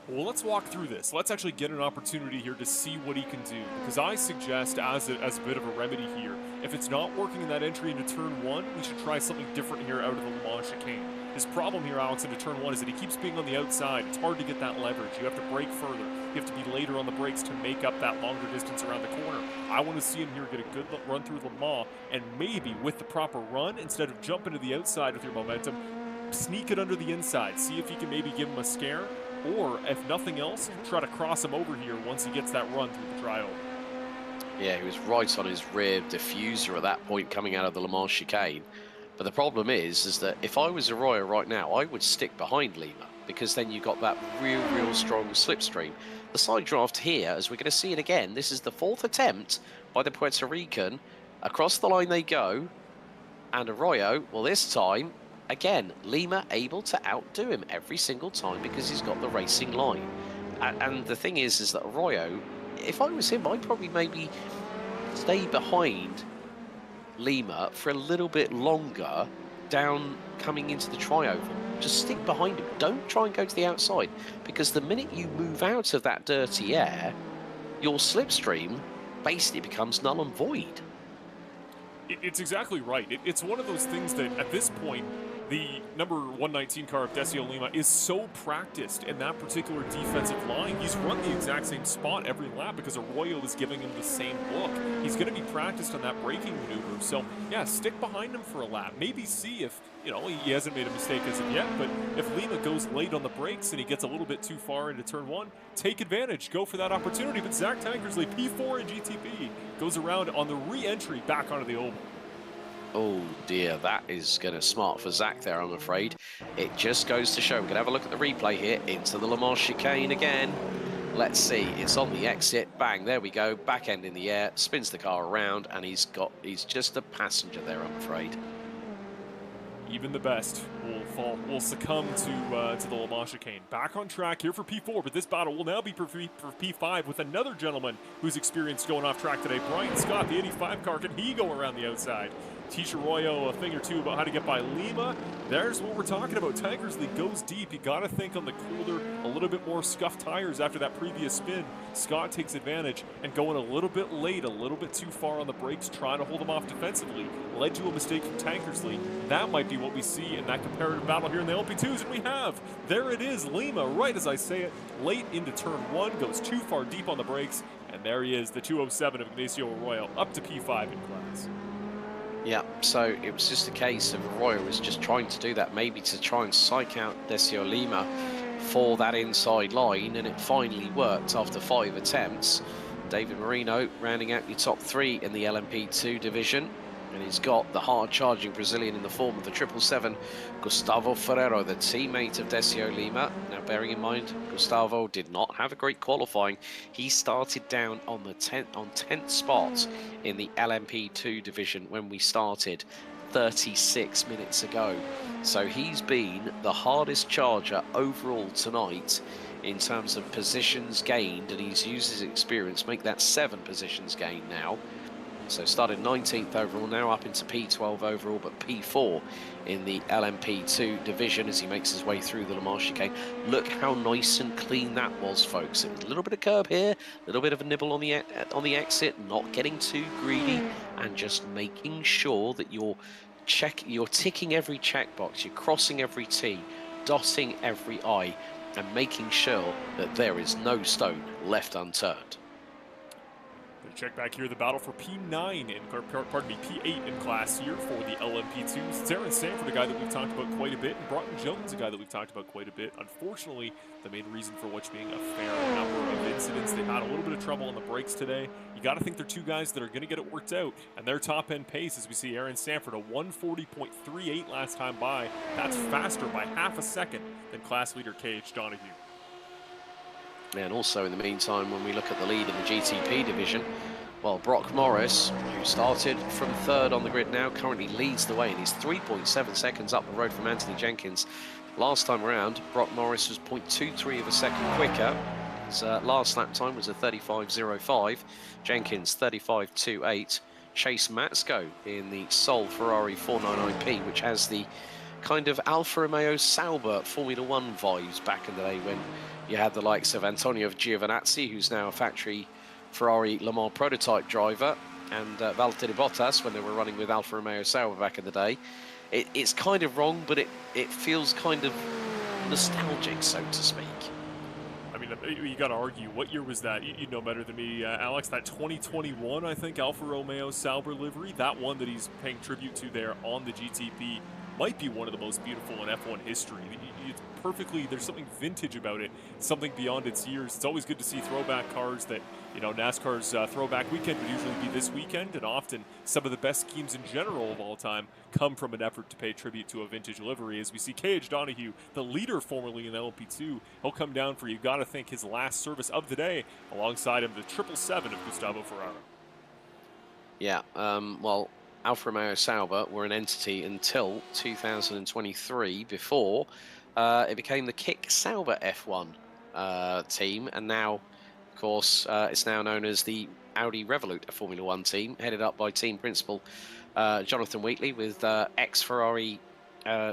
Well, let's walk through this. Let's actually get an opportunity here to see what he can do, because I suggest, as a bit of a remedy here, if it's not working in that entry into turn 1, we should try something different here out of the Le Mans chicane. His problem here, Alex, into turn 1 is that he keeps being on the outside. It's hard to get that leverage. You have to brake further. You have to be later on the brakes to make up that longer distance around the corner. I want to see him here get a good run through Le Mans, and maybe with the proper run, instead of jumping to the outside with your momentum, sneak it under the inside. See if you can maybe give him a scare. Or, if nothing else, try to cross him over here once he gets that run through the trioval. Yeah, he was right on his rear diffuser at that point coming out of the Le Mans chicane. But the problem is that if I was Arroyo right now, I would stick behind Lima, because then you got that real strong slipstream. The side draft here, as we're going to see it again, this is the 4th attempt by the Puerto Rican. Across the line they go, and Arroyo, well, this time, again, Lima able to outdo him every single time because he's got the racing line. And the thing is that Arroyo, if I was him, I'd probably maybe stay behind Lima for a little bit longer down coming into the trioval. Just stick behind him. Don't try and go to the outside, because the minute you move out of that dirty air, your slipstream basically becomes null and void. It's exactly right. It's one of those things that, at this point, the number 119 car of Decio Lima is so practiced in that particular defensive line. He's run the exact same spot every lap because Arroyo is giving him the same look. He's going to be practiced on that braking maneuver. So, yeah, stick behind him for a lap. Maybe see if, he hasn't made a mistake as of yet, but if Lima goes late on the brakes and he gets a little bit too far into turn 1, take advantage. Go for that opportunity. But Zach Tankersley, P4 in GTP, goes around on the re-entry back onto the oval. Oh dear, that is going to smart for Zach there, I'm afraid. It just goes to show. We're going to have a look at the replay here. Into the Le Mans chicane again. Let's see, it's on the exit. Bang, there we go. Back end in the air, spins the car around, and he's just a passenger there, I'm afraid. Even the best will succumb to the Le Mans chicane. Back on track here for P4, but this battle will now be for P5 with another gentleman who's experienced going off track today. Brian Scott, the 85 car, can he go around the outside? teach Arroyo a thing or two about how to get by Lima. There's what we're talking about. Tankersley goes deep. You got to think on the cooler, a little bit more scuffed tires after that previous spin. Scott takes advantage and going a little bit late, a little bit too far on the brakes, trying to hold him off defensively, led to a mistake from Tankersley. That might be what we see in that comparative battle here in the LMP2s, and we have. There it is, Lima, right as I say it, late into turn 1, goes too far deep on the brakes, and there he is, the 207 of Ignacio Arroyo, up to P5 in class. Yeah, so it was just a case of Arroyo was just trying to do that, maybe to try and psych out Decio Lima for that inside line, and it finally worked after 5 attempts. David Marino rounding out your top 3 in the LMP2 division, and he's got the hard-charging Brazilian in the form of the 777, Gustavo Ferreiro, the teammate of Decio Lima. Now, bearing in mind, Gustavo did not have a great qualifying. He started down on the 10th spot in the LMP2 division when we started 36 minutes ago. So he's been the hardest charger overall tonight in terms of positions gained, and he's used his experience to make that 7 positions gained now. So started 19th overall, now up into P12 overall, but P4 in the LMP2 division as he makes his way through the Le Mans chicane. Look how nice and clean that was, folks. It was a little bit of curb here, a little bit of a nibble on the exit, not getting too greedy, and just making sure that you're ticking every checkbox, you're crossing every T, dotting every I, and making sure that there is no stone left unturned. Check back here, the battle for P9 in, pardon me, P8 in class here for the LMP2s. It's Aaron Sanford, a guy that we've talked about quite a bit, and Broughton Jones, a guy that we've talked about quite a bit. Unfortunately, the main reason for what's being a fair number of incidents, they had a little bit of trouble on the brakes today. You got to think they're 2 guys that are going to get it worked out, and their top-end pace, as we see Aaron Sanford, a 140.38 last time by. That's faster by half a second than class leader KH Donahue. And also, in the meantime, when we look at the lead in the GTP division, well, Brock Morris, who started from 3rd on the grid now, currently leads the way, and he's 3.7 seconds up the road from Anthony Jenkins. Last time around, Brock Morris was 0.23 of a second quicker. His last lap time was a 35.05. Jenkins, 35.28. Chase Matsko in the Sol Ferrari 499P, which has the kind of Alfa Romeo Sauber Formula 1 vibes back in the day when you had the likes of Antonio Giovinazzi, who's now a factory Ferrari Le Mans prototype driver, and Valtteri Bottas when they were running with Alfa Romeo Sauber back in the day. It's kind of wrong, but it feels kind of nostalgic, so to speak. I mean, you got to argue, what year was that? You know better than me, Alex. That 2021, I think, Alfa Romeo Sauber livery, that one that he's paying tribute to there on the GTP, might be one of the most beautiful in F1 history. It's perfectly, there's something vintage about it, something beyond its years. It's always good to see throwback cars that, you know, NASCAR's throwback weekend would usually be this weekend, and often some of the best schemes in general of all time come from an effort to pay tribute to a vintage livery. As we see KH Donahue, the leader formerly in the LMP2, he'll come down for, you got to think, his last service of the day, alongside him the 777 of Gustavo Ferraro. Yeah, well, Alfa Romeo Sauber were an entity until 2023, before it became the Kick Sauber F1 team, and now, of course, it's now known as the Audi Revolut, a Formula 1 team, headed up by team principal Jonathan Wheatley, with ex-Ferrari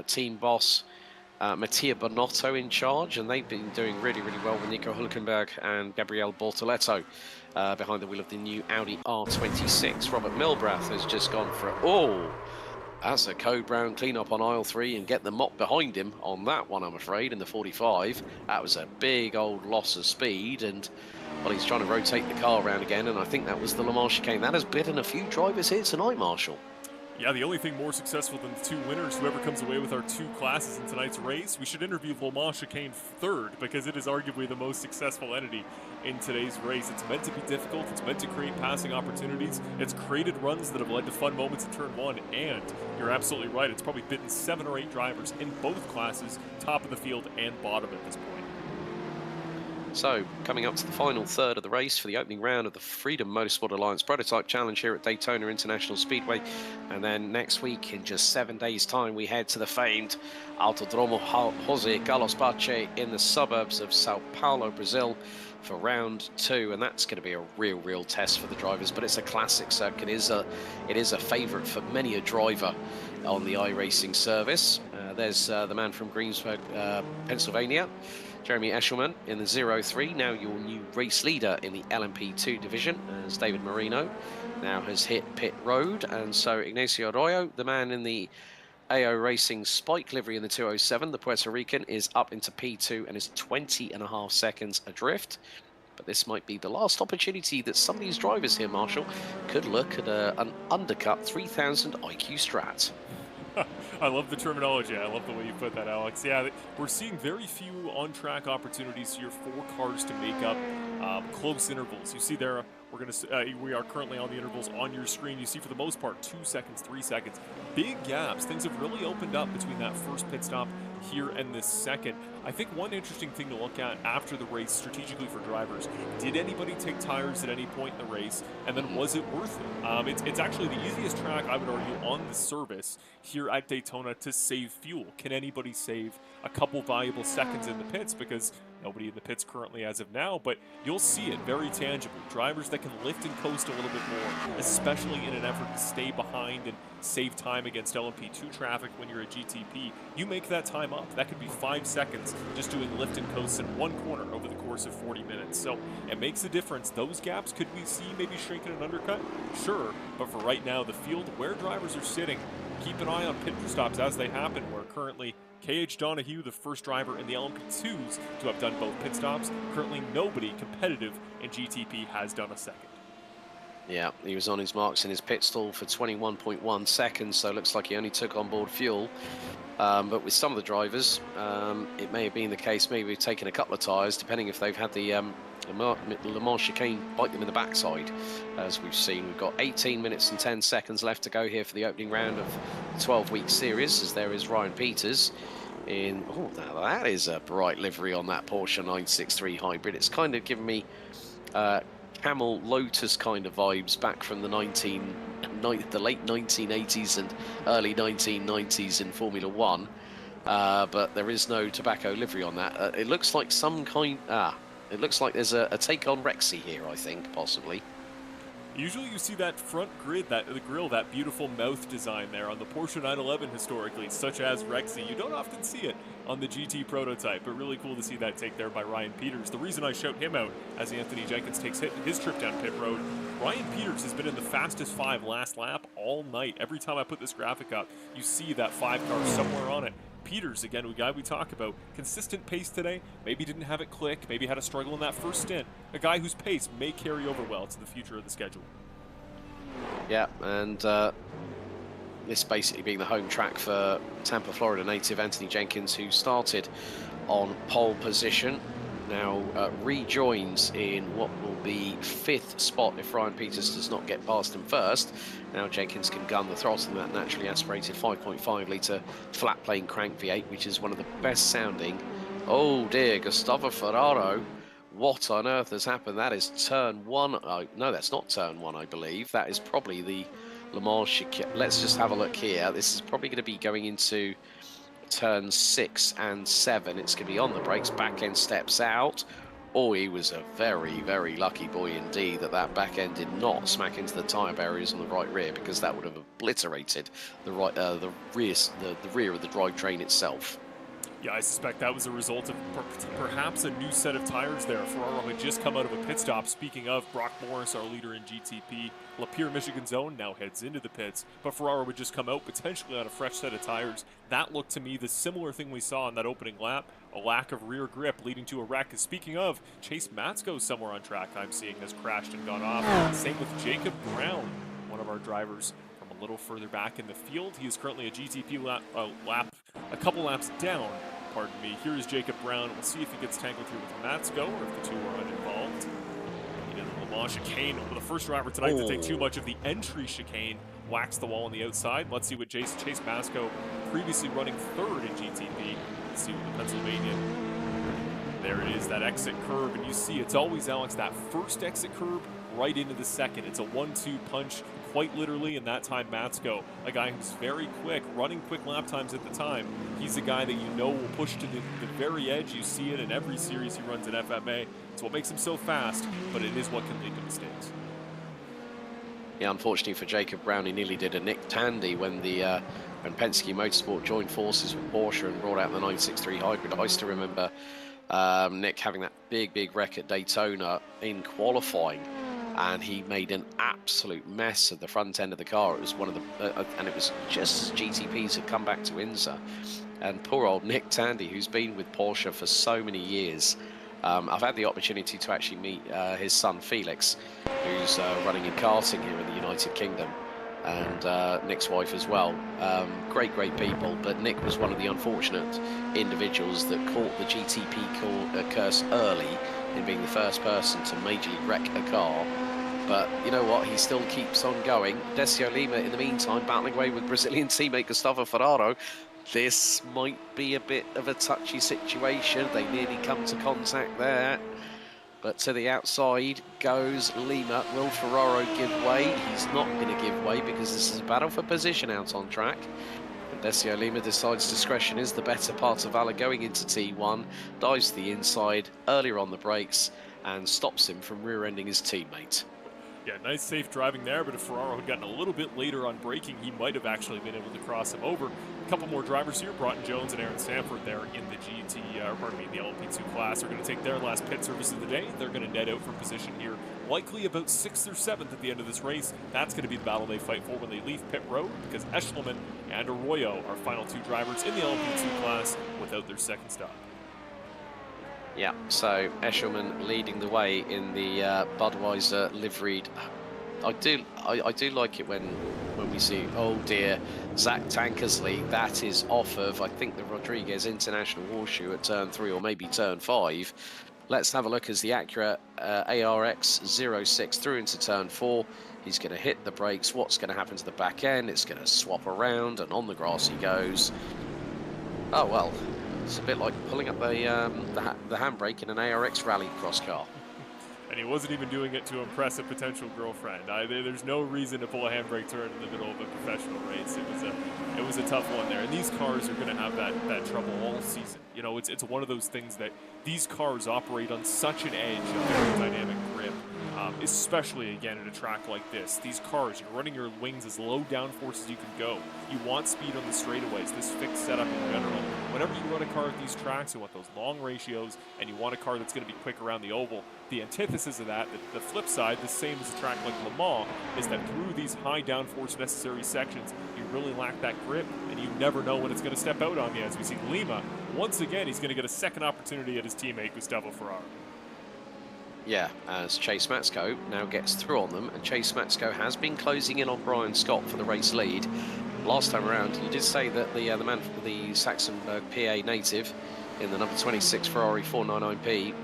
team boss Mattia Bonotto in charge, and they've been doing really, really well with Nico Hülkenberg and Gabriele Bortoletto behind the wheel of the new Audi R26. Robert Milbrath has just gone for, that's a Code Brown clean-up on aisle 3, and get the mop behind him on that one, I'm afraid, in the 45. That was a big old loss of speed, and, well, he's trying to rotate the car around again, and I think that was the Le Mans chicane. That has bitten a few drivers here tonight, Marshall. Yeah, the only thing more successful than the 2 winners, whoever comes away with our 2 classes in tonight's race, we should interview Le Mans Chicane 3rd, because it is arguably the most successful entity in today's race. It's meant to be difficult, it's meant to create passing opportunities, it's created runs that have led to fun moments in turn 1, and you're absolutely right, it's probably bitten 7 or 8 drivers in both classes, top of the field and bottom at this point. So, coming up to the final third of the race for the opening round of the Freedom Motorsport Alliance Prototype Challenge here at Daytona International Speedway. And then next week, in just 7 days' time, we head to the famed Autodromo José Carlos Pache in the suburbs of Sao Paulo, Brazil, for round 2, and that's going to be a real test for the drivers. But it's a classic circuit. It is a favourite for many a driver on the iRacing service. There's the man from Greensburg, Pennsylvania, Jeremy Eshelman in the 03, now your new race leader in the LMP2 division, as David Marino now has hit pit road. And so Ignacio Arroyo, the man in the AO Racing Spike livery in the 207, the Puerto Rican, is up into P2 and is 20.5 seconds adrift. But this might be the last opportunity that some of these drivers here, Marshall, could look at an undercut 3000 IQ Strat. I love the terminology. I love the way you put that, Alex. Yeah, we're seeing very few on-track opportunities here for cars to make up close intervals. You see there, we are currently on the intervals on your screen. You see for the most part 2 seconds, 3 seconds. Big gaps. Things have really opened up between that first pit stop here and this second. I think one interesting thing to look at after the race strategically for drivers, did anybody take tires at any point in the race, and then was it worth it? It's actually the easiest track, I would argue, on the service here at Daytona to save fuel. Can anybody save a couple valuable seconds in the pits? Because nobody in the pits currently as of now, but you'll see it very tangibly. Drivers that can lift and coast a little bit more, especially in an effort to stay behind and save time against LMP2 traffic when you're a GTP. You make that time up. That could be 5 seconds just doing lift and coasts in one corner over the course of 40 minutes. So it makes a difference. Those gaps, could we see maybe shrink in an undercut? Sure, but for right now, the field where drivers are sitting, keep an eye on pit stops as they happen, where currently KH Donahue, the first driver in the LMP2s to have done both pit stops. Currently nobody competitive in GTP has done a second. Yeah, he was on his marks in his pit stall for 21.1 seconds, so it looks like he only took on board fuel. But with some of the drivers, it may have been the case, maybe they've taken a couple of tyres, depending if they've had the Le Mans chicane bite them in the backside. As we've seen, we've got 18 minutes and 10 seconds left to go here for the opening round of the 12-week series, as there is Ryan Peters in, oh, now that is a bright livery on that Porsche 963 Hybrid. It's kind of given me Camel Lotus kind of vibes back from the the late 1980s and early 1990s in Formula One, but there is no tobacco livery on that. It looks like some kind. It looks like there's a take on Rexy here, I think, possibly. Usually you see that front grid, the grille, that beautiful mouth design there on the Porsche 911 historically, such as Rexy. You don't often see it on the GT prototype, but really cool to see that take there by Ryan Peters. The reason I shout him out as Anthony Jenkins takes his trip down pit road, Ryan Peters has been in the fastest 5 last lap all night. Every time I put this graphic up, you see that 5 car somewhere on it. Peters, again, a guy we talk about, consistent pace today, maybe didn't have it click, maybe had a struggle in that first stint. A guy whose pace may carry over well to the future of the schedule. Yeah, and this basically being the home track for Tampa, Florida native Anthony Jenkins, who started on pole position, now rejoins in what will be 5th spot if Ryan Peters does not get past him first. Now Jenkins can gun the throttle in that naturally aspirated 5.5 litre flat plane crank V8, which is one of the best sounding. Oh dear, Gustavo Ferraro, what on earth has happened? That is turn 1. Oh, no, that's not turn 1, I believe. That is probably the Le Mans chicane. Let's just have a look here. This is probably going to be going into turn 6 and 7. It's going to be on the brakes, back end steps out. Oh, he was a very lucky boy indeed that back end did not smack into the tyre barriers on the right rear, because that would have obliterated the rear of the drivetrain itself. Yeah, I suspect that was a result of perhaps a new set of tires there. Ferraro had just come out of a pit stop. Speaking of, Brock Morris, our leader in GTP, Lapeer, Michigan's own, now heads into the pits. But Ferraro would just come out potentially on a fresh set of tires. That looked to me the similar thing we saw in that opening lap, a lack of rear grip leading to a wreck. Speaking of, Chase Matsko somewhere on track I'm seeing has crashed and gone off. Same with Jacob Brown, one of our drivers from a little further back in the field. He is currently a GTP a couple laps down, pardon me. Here is Jacob Brown. We'll see if he gets tangled here with Matsko or if the two are uninvolved. He did the Le Mans chicane, the first driver tonight to take too much of the entry chicane, waxed the wall on the outside. Let's see what Chase Matsko, previously running 3rd in GTP. Let's see what the Pennsylvania. There it is, that exit curve, and you see it's always, Alex, that first exit curve right into the second. It's a 1-2 punch quite literally, and that time Matsko, a guy who's very quick, running quick lap times at the time. He's a guy that you know will push to the very edge. You see it in every series he runs in FMA. It's what makes him so fast, but it is what can lead to mistakes. Yeah, unfortunately for Jacob Brown, he nearly did a Nick Tandy when Penske Motorsport joined forces with Porsche and brought out the 963 hybrid. I still remember Nick having that big wreck at Daytona in qualifying, and he made an absolute mess of the front end of the car. It was one of the and it was just as GTPs had come back to INSA, and poor old Nick Tandy, who's been with Porsche for so many years. I've had the opportunity to actually meet his son Felix, who's running in karting here in the United Kingdom, and Nick's wife as well. Great people, but Nick was one of the unfortunate individuals that caught the GTP curse early in being the first person to majorly wreck a car. But you know what, he still keeps on going. Decio Lima, in the meantime, battling away with Brazilian teammate Gustavo Ferraro. This might be a bit of a touchy situation. They nearly come to contact there. But to the outside goes Lima. Will Ferraro give way? He's not going to give way because this is a battle for position out on track. And Decio Lima decides discretion is the better part of valor going into T1. Dives to the inside earlier on the brakes and stops him from rear-ending his teammate. Yeah, nice safe driving there, but if Ferraro had gotten a little bit later on braking, he might have actually been able to cross him over. A couple more drivers here, Broughton Jones and Aaron Sanford there in the LMP2 class, are going to take their last pit service of the day. They're going to net out for position here, likely about 6th or 7th at the end of this race. That's going to be the battle they fight for when they leave pit road, because Eshelman and Arroyo are final 2 drivers in the LMP2 class without their second stop. Yeah, so Eshelman leading the way in the Budweiser liveried. I do like it when we see, oh dear, Zach Tankersley. That is off of, I think, the Rodriguez International Horseshoe at turn 3 or maybe turn 5. Let's have a look as the Acura ARX 06 through into turn 4. He's going to hit the brakes. What's going to happen to the back end? It's going to swap around, and on the grass he goes. Oh well. It's a bit like pulling up the handbrake in an ARX rally cross car. And he wasn't even doing it to impress a potential girlfriend. There's no reason to pull a handbrake turn in the middle of a professional race. It was a tough one there. And these cars are going to have that trouble all season. You know, it's one of those things that these cars operate on such an edge of aerodynamic grip. Especially again at a track like this. These cars, you're running your wings as low downforce as you can go. You want speed on the straightaways, this fixed setup in general. Whenever you run a car at these tracks, you want those long ratios, and you want a car that's going to be quick around the oval. The antithesis of that, the flip side, the same as a track like Le Mans, is that through these high downforce necessary sections, you really lack that grip, and you never know when it's going to step out on you. As we see Lima, once again, he's going to get a second opportunity at his teammate Gustavo Ferraro. Yeah, as Chase Matsko now gets through on them, and Chase Matsko has been closing in on Brian Scott for the race lead. Last time around, you did say that the man from the Saxonburg PA native in the number 26 Ferrari 499P,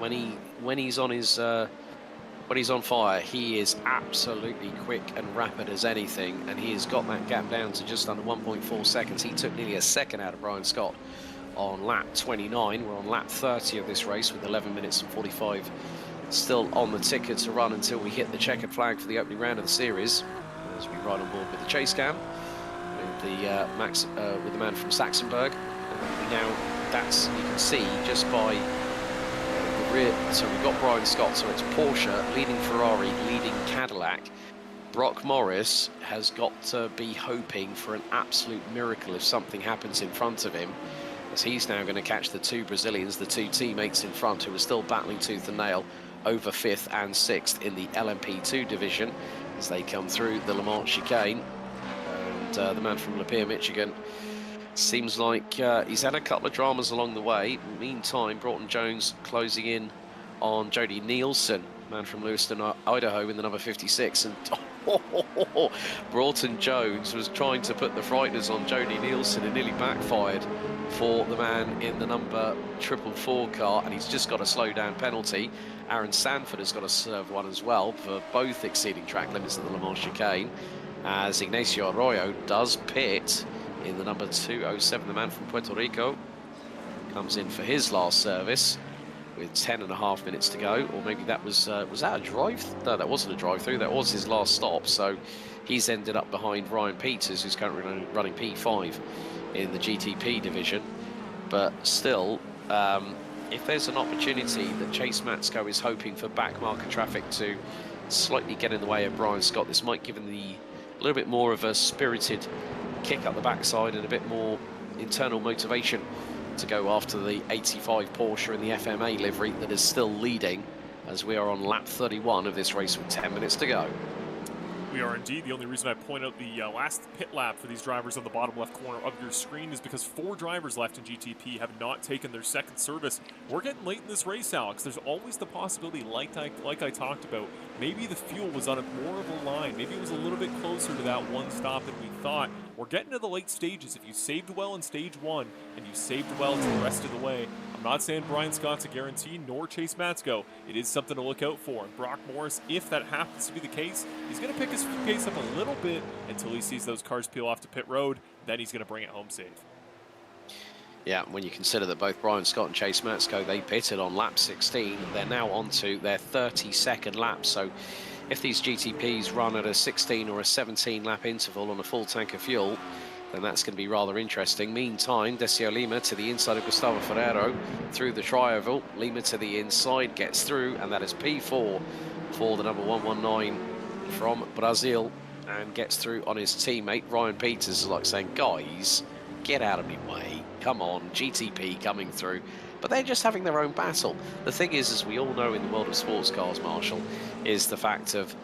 when he's on fire, he is absolutely quick and rapid as anything, and he has got that gap down to just under 1.4 seconds. He took nearly a second out of Brian Scott on lap 29. We're on lap 30 of this race with 11 minutes and 45 still on the ticket to run until we hit the checkered flag for the opening round of the series. As we ride on board with the chase cam with the man from Saxonburg. Now that's, you can see just by the rear. So we've got Brian Scott. So it's Porsche leading Ferrari, leading Cadillac. Brock Morris has got to be hoping for an absolute miracle if something happens in front of him, as he's now going to catch the 2 Brazilians, the 2 teammates in front, who are still battling tooth and nail over 5th and 6th in the LMP2 division as they come through the Le Mans chicane. And the man from Lapeer, Michigan, seems like he's had a couple of dramas along the way. Meantime, Broughton Jones closing in on Jody Nielsen, man from Lewiston, Idaho, in the number 56. And Broughton Jones was trying to put the frighteners on Jody Nielsen and nearly backfired for the man in the number 444 car, and he's just got a slow down penalty. Aaron Sanford has got to serve one as well for both exceeding track limits at the Le Mans chicane, as Ignacio Arroyo does pit in the number 207. The man from Puerto Rico comes in for his last service. with 10.5 minutes to go. Or maybe that was that a drive? No, that wasn't a drive-through. That was his last stop. So he's ended up behind Ryan Peters, who's currently running P5 in the GTP division. But still, if there's an opportunity that Chase Matsko is hoping for back marker traffic to slightly get in the way of Brian Scott, this might give him a little bit more of a spirited kick up the backside and a bit more internal motivation to go after the 85 Porsche in the FMA livery that is still leading as we are on lap 31 of this race with 10 minutes to go. We are indeed. The only reason I point out the last pit lap for these drivers on the bottom left corner of your screen is because 4 drivers left in GTP have not taken their second service. We're getting late in this race, Alex. There's always the possibility, like I talked about, maybe the fuel was on a more of a line. Maybe it was a little bit closer to that one stop than we thought. We're getting to the late stages. If you saved well in stage 1 and you saved well to the rest of the way, I'm not saying Brian Scott's a guarantee, nor Chase Matsko. It is something to look out for. And Brock Morris, if that happens to be the case, he's going to pick his pace up a little bit until he sees those cars peel off to pit road. Then he's going to bring it home safe. Yeah, when you consider that both Brian Scott and Chase Matsko, they pitted on lap 16, they're now on to their 32nd lap. So if these GTPs run at a 16 or a 17 lap interval on a full tank of fuel, then that's going to be rather interesting. Meantime, Decio Lima to the inside of Gustavo Ferrero through the tri-oval. Lima to the inside, gets through, and that is P4 for the number 119 from Brazil, and gets through on his teammate. Ryan Peters is like saying, guys, get out of my way. Come on, GTP coming through. But they're just having their own battle. The thing is, as we all know in the world of sports cars, Marshall, is the fact of,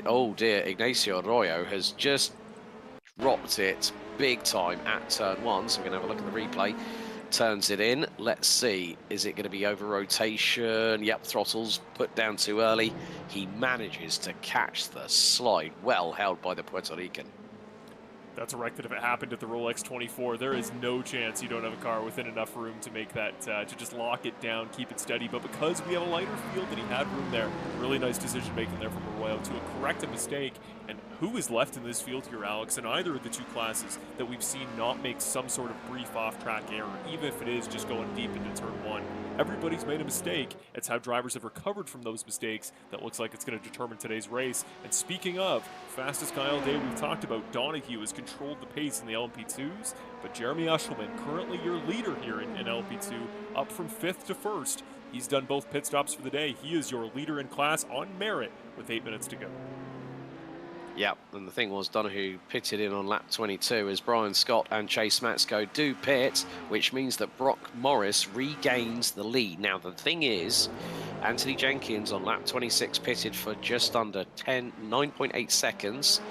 oh dear, Ignacio Arroyo has just dropped it big time at turn 1. So we're going to have a look at the replay. Turns it in. Let's see. Is it going to be over rotation? Yep, throttles put down too early. He manages to catch the slide. Well held by the Puerto Rican. That's a wreck that if it happened at the Rolex 24, there is no chance you don't have a car within enough room to make that, to just lock it down, keep it steady. But because we have a lighter field that he had room there, really nice decision making there from Arroyo to correct a mistake. And who is left in this field here, Alex, in either of the two classes that we've seen not make some sort of brief off-track error, even if it is just going deep into turn 1? Everybody's made a mistake. It's how drivers have recovered from those mistakes that looks like it's going to determine today's race. And speaking of, fastest guy all day, we've talked about Donahue has controlled the pace in the LMP2s, but Jeremy Ushelman, currently your leader here in LMP2, up from 5th to 1st. He's done both pit stops for the day. He is your leader in class on merit with 8 minutes to go. Yep, and the thing was, Donahue pitted in on lap 22 as Brian Scott and Chase Matsko do pit, which means that Brock Morris regains the lead. Now, the thing is, Anthony Jenkins on lap 26 pitted for just under 9.8 seconds.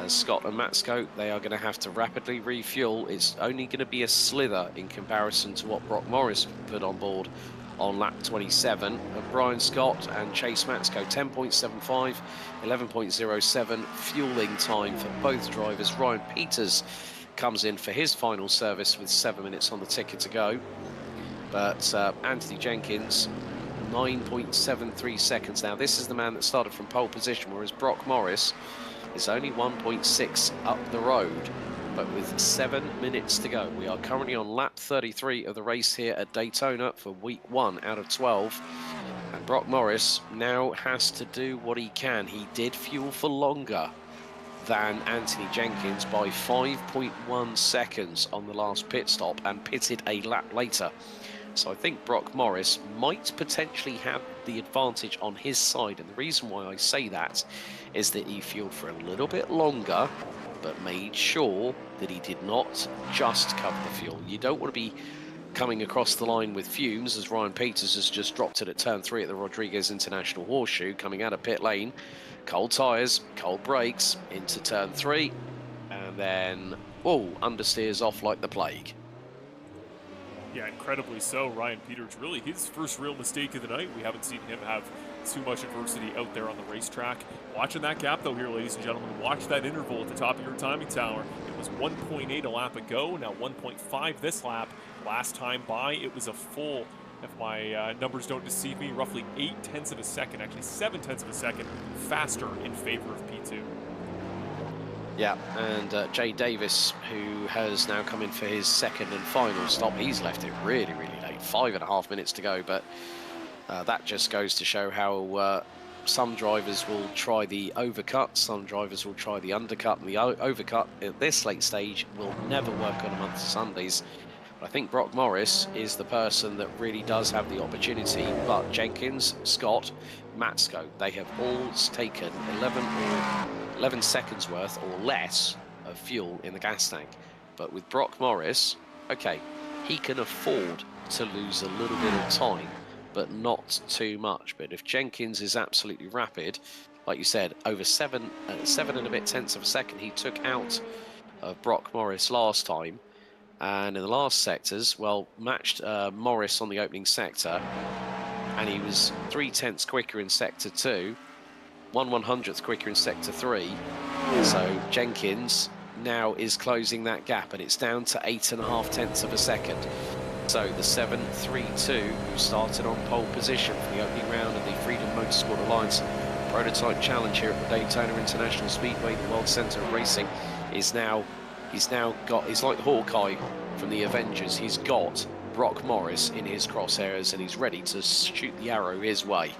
Scott and Matsko, they are going to have to rapidly refuel. It's only going to be a slither in comparison to what Brock Morris put on board on lap 27. Brian Scott and Chase Matsko, 10.75, 11.07 fueling time for both drivers. Ryan Peters comes in for his final service with 7 minutes on the ticket to go. But Anthony Jenkins, 9.73 seconds. Now, this is the man that started from pole position, whereas Brock Morris is only 1.6 up the road. But with 7 minutes to go, we are currently on lap 33 of the race here at Daytona for week 1 out of 12. And Brock Morris now has to do what he can. He did fuel for longer than Anthony Jenkins by 5.1 seconds on the last pit stop and pitted a lap later. So I think Brock Morris might potentially have the advantage on his side. And the reason why I say that is that he fueled for a little bit longer, but made sure that he did not just cover the fuel. You don't want to be coming across the line with fumes, as Ryan Peters has just dropped it at turn 3 at the Rodriguez International Horseshoe, coming out of pit lane. Cold tyres, cold brakes, into turn 3, and then, understeers off like the plague. Yeah, incredibly so. Ryan Peters, really his first real mistake of the night. We haven't seen him have too much adversity out there on the racetrack. Watching that gap though here, ladies and gentlemen, watch that interval at the top of your timing tower. It was 1.8 a lap ago, now 1.5 this lap. Last time by, it was a full, if my numbers don't deceive me, roughly 0.8 of a second, actually 0.7 of a second faster in favor of P2. Yeah, and Jay Davis, who has now come in for his second and final stop, he's left it really, really late. 5.5 minutes to go, but That just goes to show how some drivers will try the overcut, some drivers will try the undercut, and the overcut at this late stage will never work on a month of Sundays. But I think Brock Morris is the person that really does have the opportunity, but Jenkins, Scott, Matsko, they have all taken 11 seconds worth or less of fuel in the gas tank. But with Brock Morris, okay, he can afford to lose a little bit of time, but not too much. But if Jenkins is absolutely rapid, like you said, over 7 and a bit tenths of a second, he took out of Brock Morris last time. And in the last sectors, well, matched Morris on the opening sector, and he was 3/10 quicker in sector 2, 1/100th quicker in sector 3. So Jenkins now is closing that gap, and it's down to 8.5 tenths of a second. So the 732, who started on pole position for the opening round of the Freedom Motorsport Alliance Prototype Challenge here at the Daytona International Speedway, the World Centre of Racing, is now, he's like Hawkeye from the Avengers. He's got Brock Morris in his crosshairs, and he's ready to shoot the arrow his way.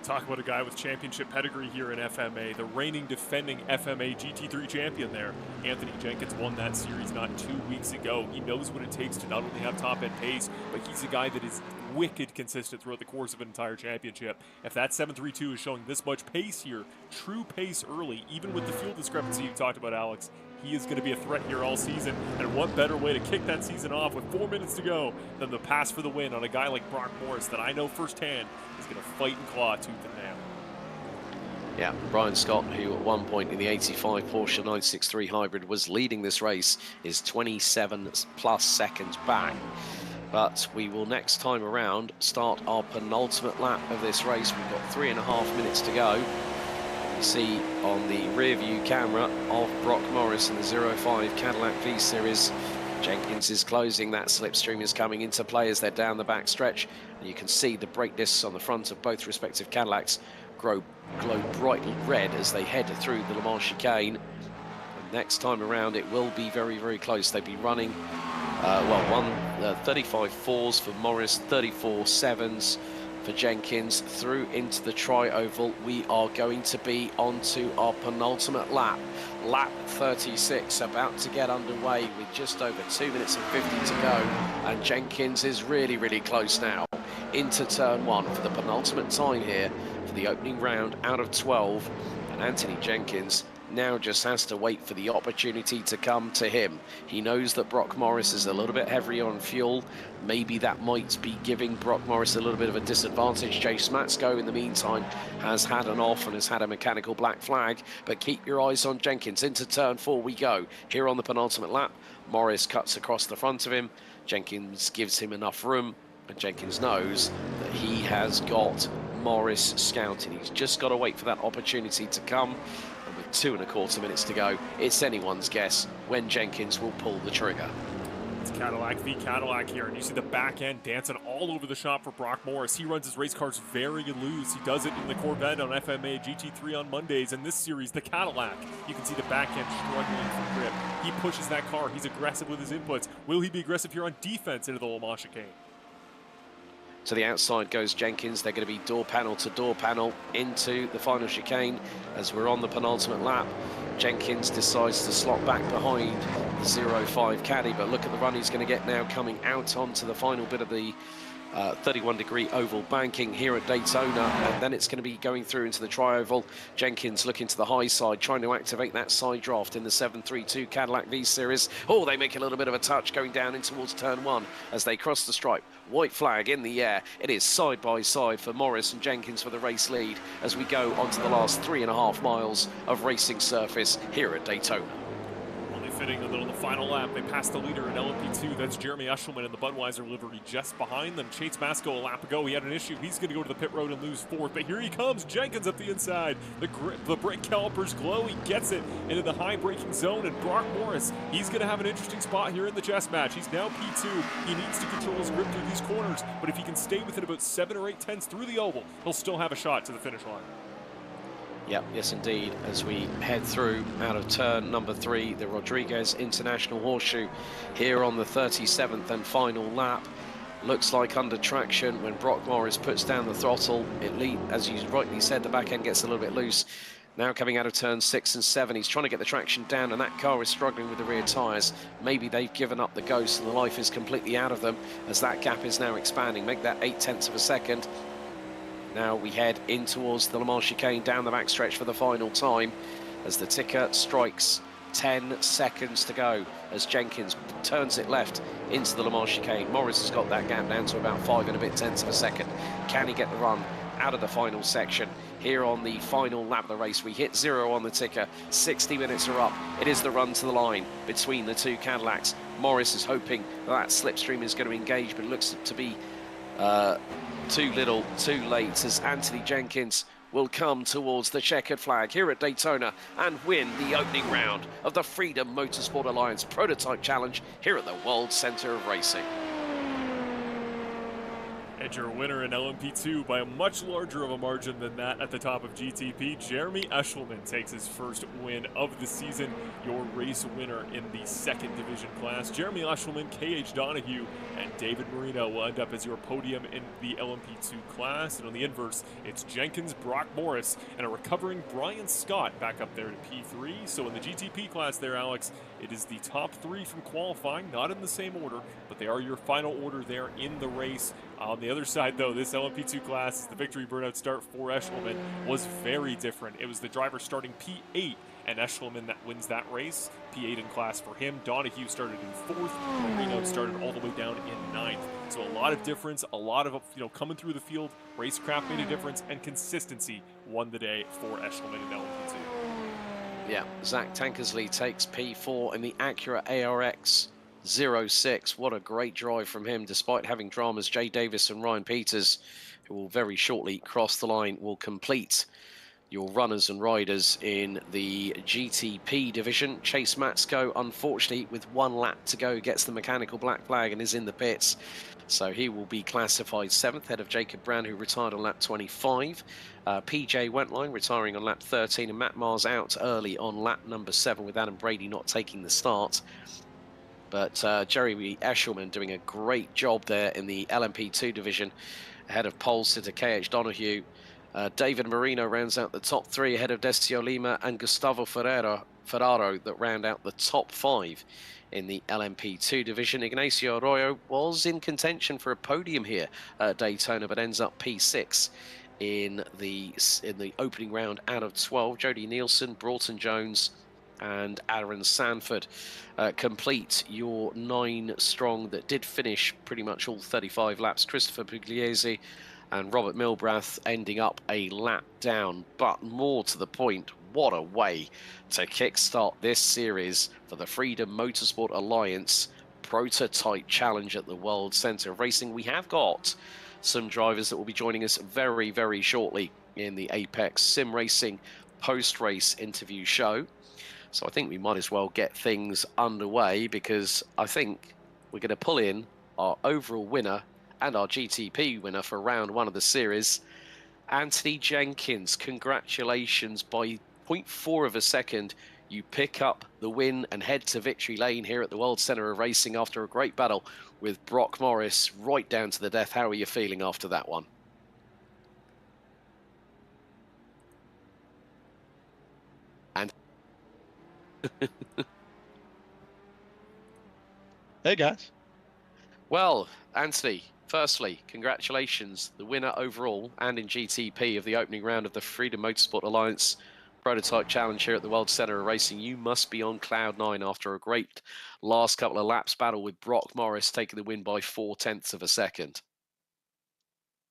Talk about a guy with championship pedigree here in FMA, the reigning defending FMA GT3 champion there. Anthony Jenkins won that series not 2 weeks ago. He knows what it takes to not only have top-end pace, but he's a guy that is wicked consistent throughout the course of an entire championship. If that 732 is showing this much pace here, true pace early, even with the fuel discrepancy you talked about, Alex, he is going to be a threat here all season. And what better way to kick that season off with 4 minutes to go than the pass for the win on a guy like Brock Morris that I know firsthand is going to fight and claw tooth and nail. Yeah, Brian Scott, who at one point in the 85 Porsche 963 Hybrid was leading this race, is 27 plus seconds back. But we will next time around start our penultimate lap of this race. We've got 3.5 minutes to go. You see on the rear view camera of Brock Morris in the 05 Cadillac V Series, Jenkins is closing. That slipstream is coming into play as they're down the back stretch. And you can see the brake discs on the front of both respective Cadillacs glow bright red as they head through the Le Mans chicane. And next time around it will be very, very close. They've been running 35 4s for Morris, 34 7s for Jenkins through into the tri-oval. We are going to be onto our penultimate lap, lap 36, about to get underway with just over 2 minutes and 50 to go, and Jenkins is really, really close now into turn 1 for the penultimate time here for the opening round out of 12, and Anthony Jenkins now just has to wait for the opportunity to come to him. He knows that Brock Morris is a little bit heavy on fuel. Maybe that might be giving Brock Morris a little bit of a disadvantage. Chase Matsko, in the meantime, has had an off and has had a mechanical black flag. But keep your eyes on Jenkins. Into turn 4 we go. Here on the penultimate lap, Morris cuts across the front of him. Jenkins gives him enough room, and Jenkins knows that he has got Morris scouting. He's just got to wait for that opportunity to come. With 2.25 minutes to go, it's anyone's guess when Jenkins will pull the trigger. It's Cadillac v Cadillac here, and you see the back end dancing all over the shop for Brock Morris. He runs his race cars very loose. He does it in the Corvette on FMA GT3 on Mondays. In this series, the Cadillac, you can see the back end struggling for grip. He pushes that car. He's aggressive with his inputs. Will he be aggressive here on defense into the Le Mans chicane? To the outside goes Jenkins. They're going to be door panel to door panel into the final chicane as we're on the penultimate lap. Jenkins decides to slot back behind the 05 Caddy, but look at the run he's going to get now coming out onto the final bit of the 31-degree oval banking here at Daytona, and then it's going to be going through into the tri-oval. Jenkins looking to the high side, trying to activate that side draft in the 732 Cadillac V Series. Oh, they make a little bit of a touch going down in towards turn 1 as they cross the stripe. White flag in the air. It is side by side for Morris and Jenkins for the race lead as we go onto the last 3.5 miles of racing surface here at Daytona. Fitting a little in the final lap. They pass the leader in LMP2. That's Jeremy Eshelman in the Budweiser livery just behind them. Chase Matsko a lap ago. He had an issue. He's going to go to the pit road and lose 4th. But here he comes. Jenkins up the inside. The brake calipers glow. He gets it into the high braking zone. And Brock Morris, he's going to have an interesting spot here in the chess match. He's now P2. He needs to control his grip through these corners. But if he can stay within about 7 or 8 tenths through the oval, he'll still have a shot to the finish line. Yep, yes indeed, as we head through out of turn number 3, the Rodriguez International Horseshoe here on the 37th and final lap. looks like under traction when Brock Morris puts down the throttle. As you rightly said, the back end gets a little bit loose. Now coming out of turn 6 and 7, he's trying to get the traction down, and that car is struggling with the rear tyres. Maybe they've given up the ghost and the life is completely out of them as that gap is now expanding. Make that 0.8 of a second. Now we head in towards the Le Mans chicane down the backstretch for the final time as the ticker strikes 10 seconds to go as Jenkins turns it left into the Le Mans chicane. Morris has got that gap down to about 5 and a bit tenths of a second. Can he get the run out of the final section? Here on the final lap of the race, we hit 0 on the ticker. 60 minutes are up. It is the run to the line between the two Cadillacs. Morris is hoping that slipstream is going to engage, but it looks to be too little, too late, as Anthony Jenkins will come towards the checkered flag here at Daytona and win the opening round of the Freedom Motorsport Alliance Prototype Challenge here at the World Centre of Racing. And your winner in LMP2 by a much larger of a margin than that at the top of GTP, Jeremy Eshelman takes his first win of the season, your race winner in the second division class. Jeremy Eshelman, KH Donahue, and David Marino will end up as your podium in the LMP2 class. And on the inverse, it's Jenkins, Brock Morris, and a recovering Brian Scott back up there to P3. So in the GTP class there, Alex, it is the top 3 from qualifying, not in the same order, but they are your final order there in the race. On the other side, though, this LMP2 class, the victory burnout start for Eshelman was very different. It was the driver starting P8, and Eshelman that wins that race. P8 in class for him. Donahue started in 4th. Marino started all the way down in 9th. So a lot of difference, a lot of coming through the field. Racecraft made a difference, and consistency won the day for Eshelman in LMP2. Yeah, Zach Tankersley takes P4 in the Acura ARX 06. What a great drive from him, despite having dramas. Jay Davis and Ryan Peters, who will very shortly cross the line, will complete your runners and riders in the GTP division. Chase Matsko, unfortunately, with 1 lap to go, gets the mechanical black flag and is in the pits. So he will be classified 7th, ahead of Jacob Brown, who retired on lap 25. PJ Wentline retiring on lap 13, and Matt Mars out early on lap number 7, with Adam Brady not taking the start. But Jeremy Eshelman doing a great job there in the LMP2 division, ahead of pole sitter KH Donahue. David Marino rounds out the top 3 ahead of Decio Lima and Gustavo Ferraro that round out the top 5 in the LMP2 division. Ignacio Arroyo was in contention for a podium here at Daytona, but ends up P6 in the opening round out of 12. Jody Nielsen, Broughton Jones, and Aaron Sanford complete your 9 strong that did finish pretty much all 35 laps. Christopher Pugliese and Robert Milbrath ending up a lap down. But more to the point, what a way to kickstart this series for the Freedom Motorsport Alliance Prototype Challenge at the World Centre of Racing. We have got some drivers that will be joining us very, very shortly in the Apex Sim Racing post-race interview show. So I think we might as well get things underway, because I think we're going to pull in our overall winner and our GTP winner for round 1 of the series. Anthony Jenkins, congratulations. By 0.4 of a second, you pick up the win and head to victory lane here at the World Centre of Racing after a great battle with Brock Morris right down to the death. How are you feeling after that one? And Hey guys. well, Anthony, firstly, congratulations, the winner overall and in GTP of the opening round of the Freedom Motorsport Alliance Prototype Challenge here at the World Centre of Racing. You must be on cloud 9 after a great last couple of laps battle with Brock Morris taking the win by 0.4 of a second.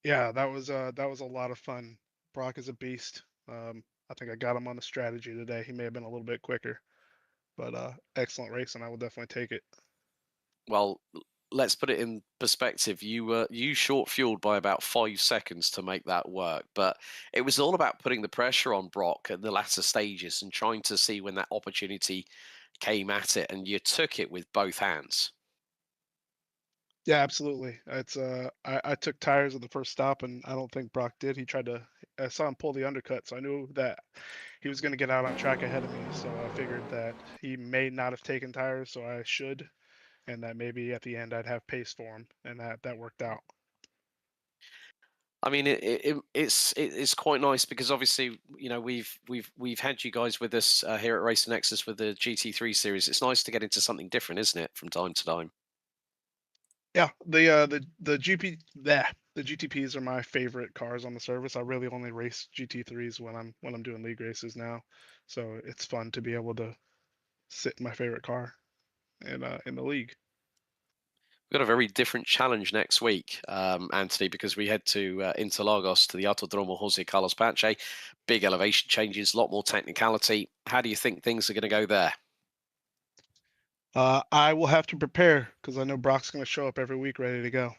Yeah, that was a lot of fun. Brock is a beast. I think I got him on the strategy today. He may have been a little bit quicker, but excellent race, and I will definitely take it. Well, let's put it in perspective. You short fueled by about 5 seconds to make that work, but it was all about putting the pressure on Brock at the latter stages and trying to see when that opportunity came at it, and you took it with both hands. Yeah, absolutely. It's I took tires at the first stop, and I don't think Brock did. I saw him pull the undercut, so I knew that he was going to get out on track ahead of me. So I figured that he may not have taken tires, so I should and that maybe at the end I'd have pace for him, and that worked out. I mean, it's quite nice because obviously, you know, we've had you guys with us here at Racer Nexus with the GT3 series. It's nice to get into something different, isn't it, from time to time? Yeah, the the GTPs are my favorite cars on the service. I really only race GT3s when I'm doing league races now, so it's fun to be able to sit in my favorite car in the league. We've got a very different challenge next week, Anthony, because we head to Interlagos to the Autodromo Jose Carlos Pache. Big elevation changes, a lot more technicality. How do you think things are going to go there? I will have to prepare because I know Brock's going to show up every week ready to go.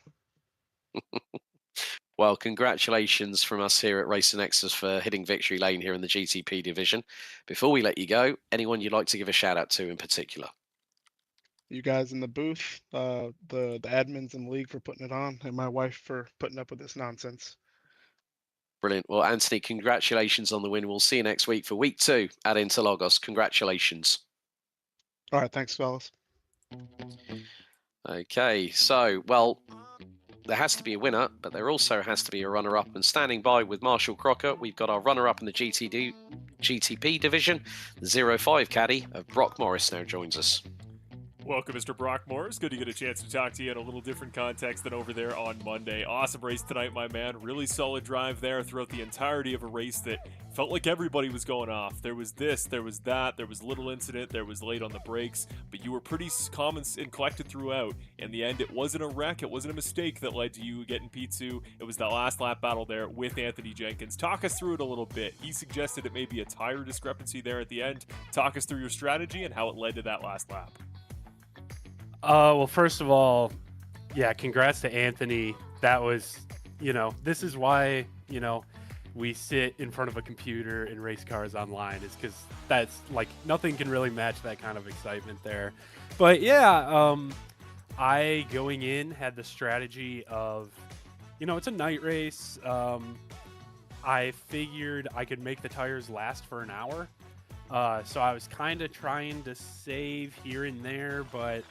Well, congratulations from us here at Racer Nexus for hitting victory lane here in the GTP division. Before we let you go, anyone you'd like to give a shout out to in particular? You guys in the booth, the admins in the league for putting it on, and my wife for putting up with this nonsense. Brilliant. Well, Anthony, congratulations on the win. We'll see you next week for week 2 at Interlagos. Congratulations. All right, thanks, fellas. Okay, so, well, there has to be a winner, but there also has to be a runner-up. And standing by with Marshall Crocker, we've got our runner-up in the GTP division. The 05 caddy of Brock Morris now joins us. Welcome, Mr. Brock Morris. Good to get a chance to talk to you in a little different context than over there on Monday. Awesome race tonight, my man. Really solid drive there throughout the entirety of a race that felt like everybody was going off. There was this, there was that, there was little incident, there was late on the brakes, but you were pretty calm and collected throughout. In the end, it wasn't a wreck, it wasn't a mistake that led to you getting P2. It was that last lap battle there with Anthony Jenkins. Talk us through it a little bit. He suggested it may be a tire discrepancy there at the end. Talk us through your strategy and how it led to that last lap. Well, first of all, yeah, congrats to Anthony. That was, this is why, we sit in front of a computer and race cars online, is because that's like nothing can really match that kind of excitement there. But yeah, I going in had the strategy of, it's a night race. I figured I could make the tires last for an hour. So I was kind of trying to save here and there, but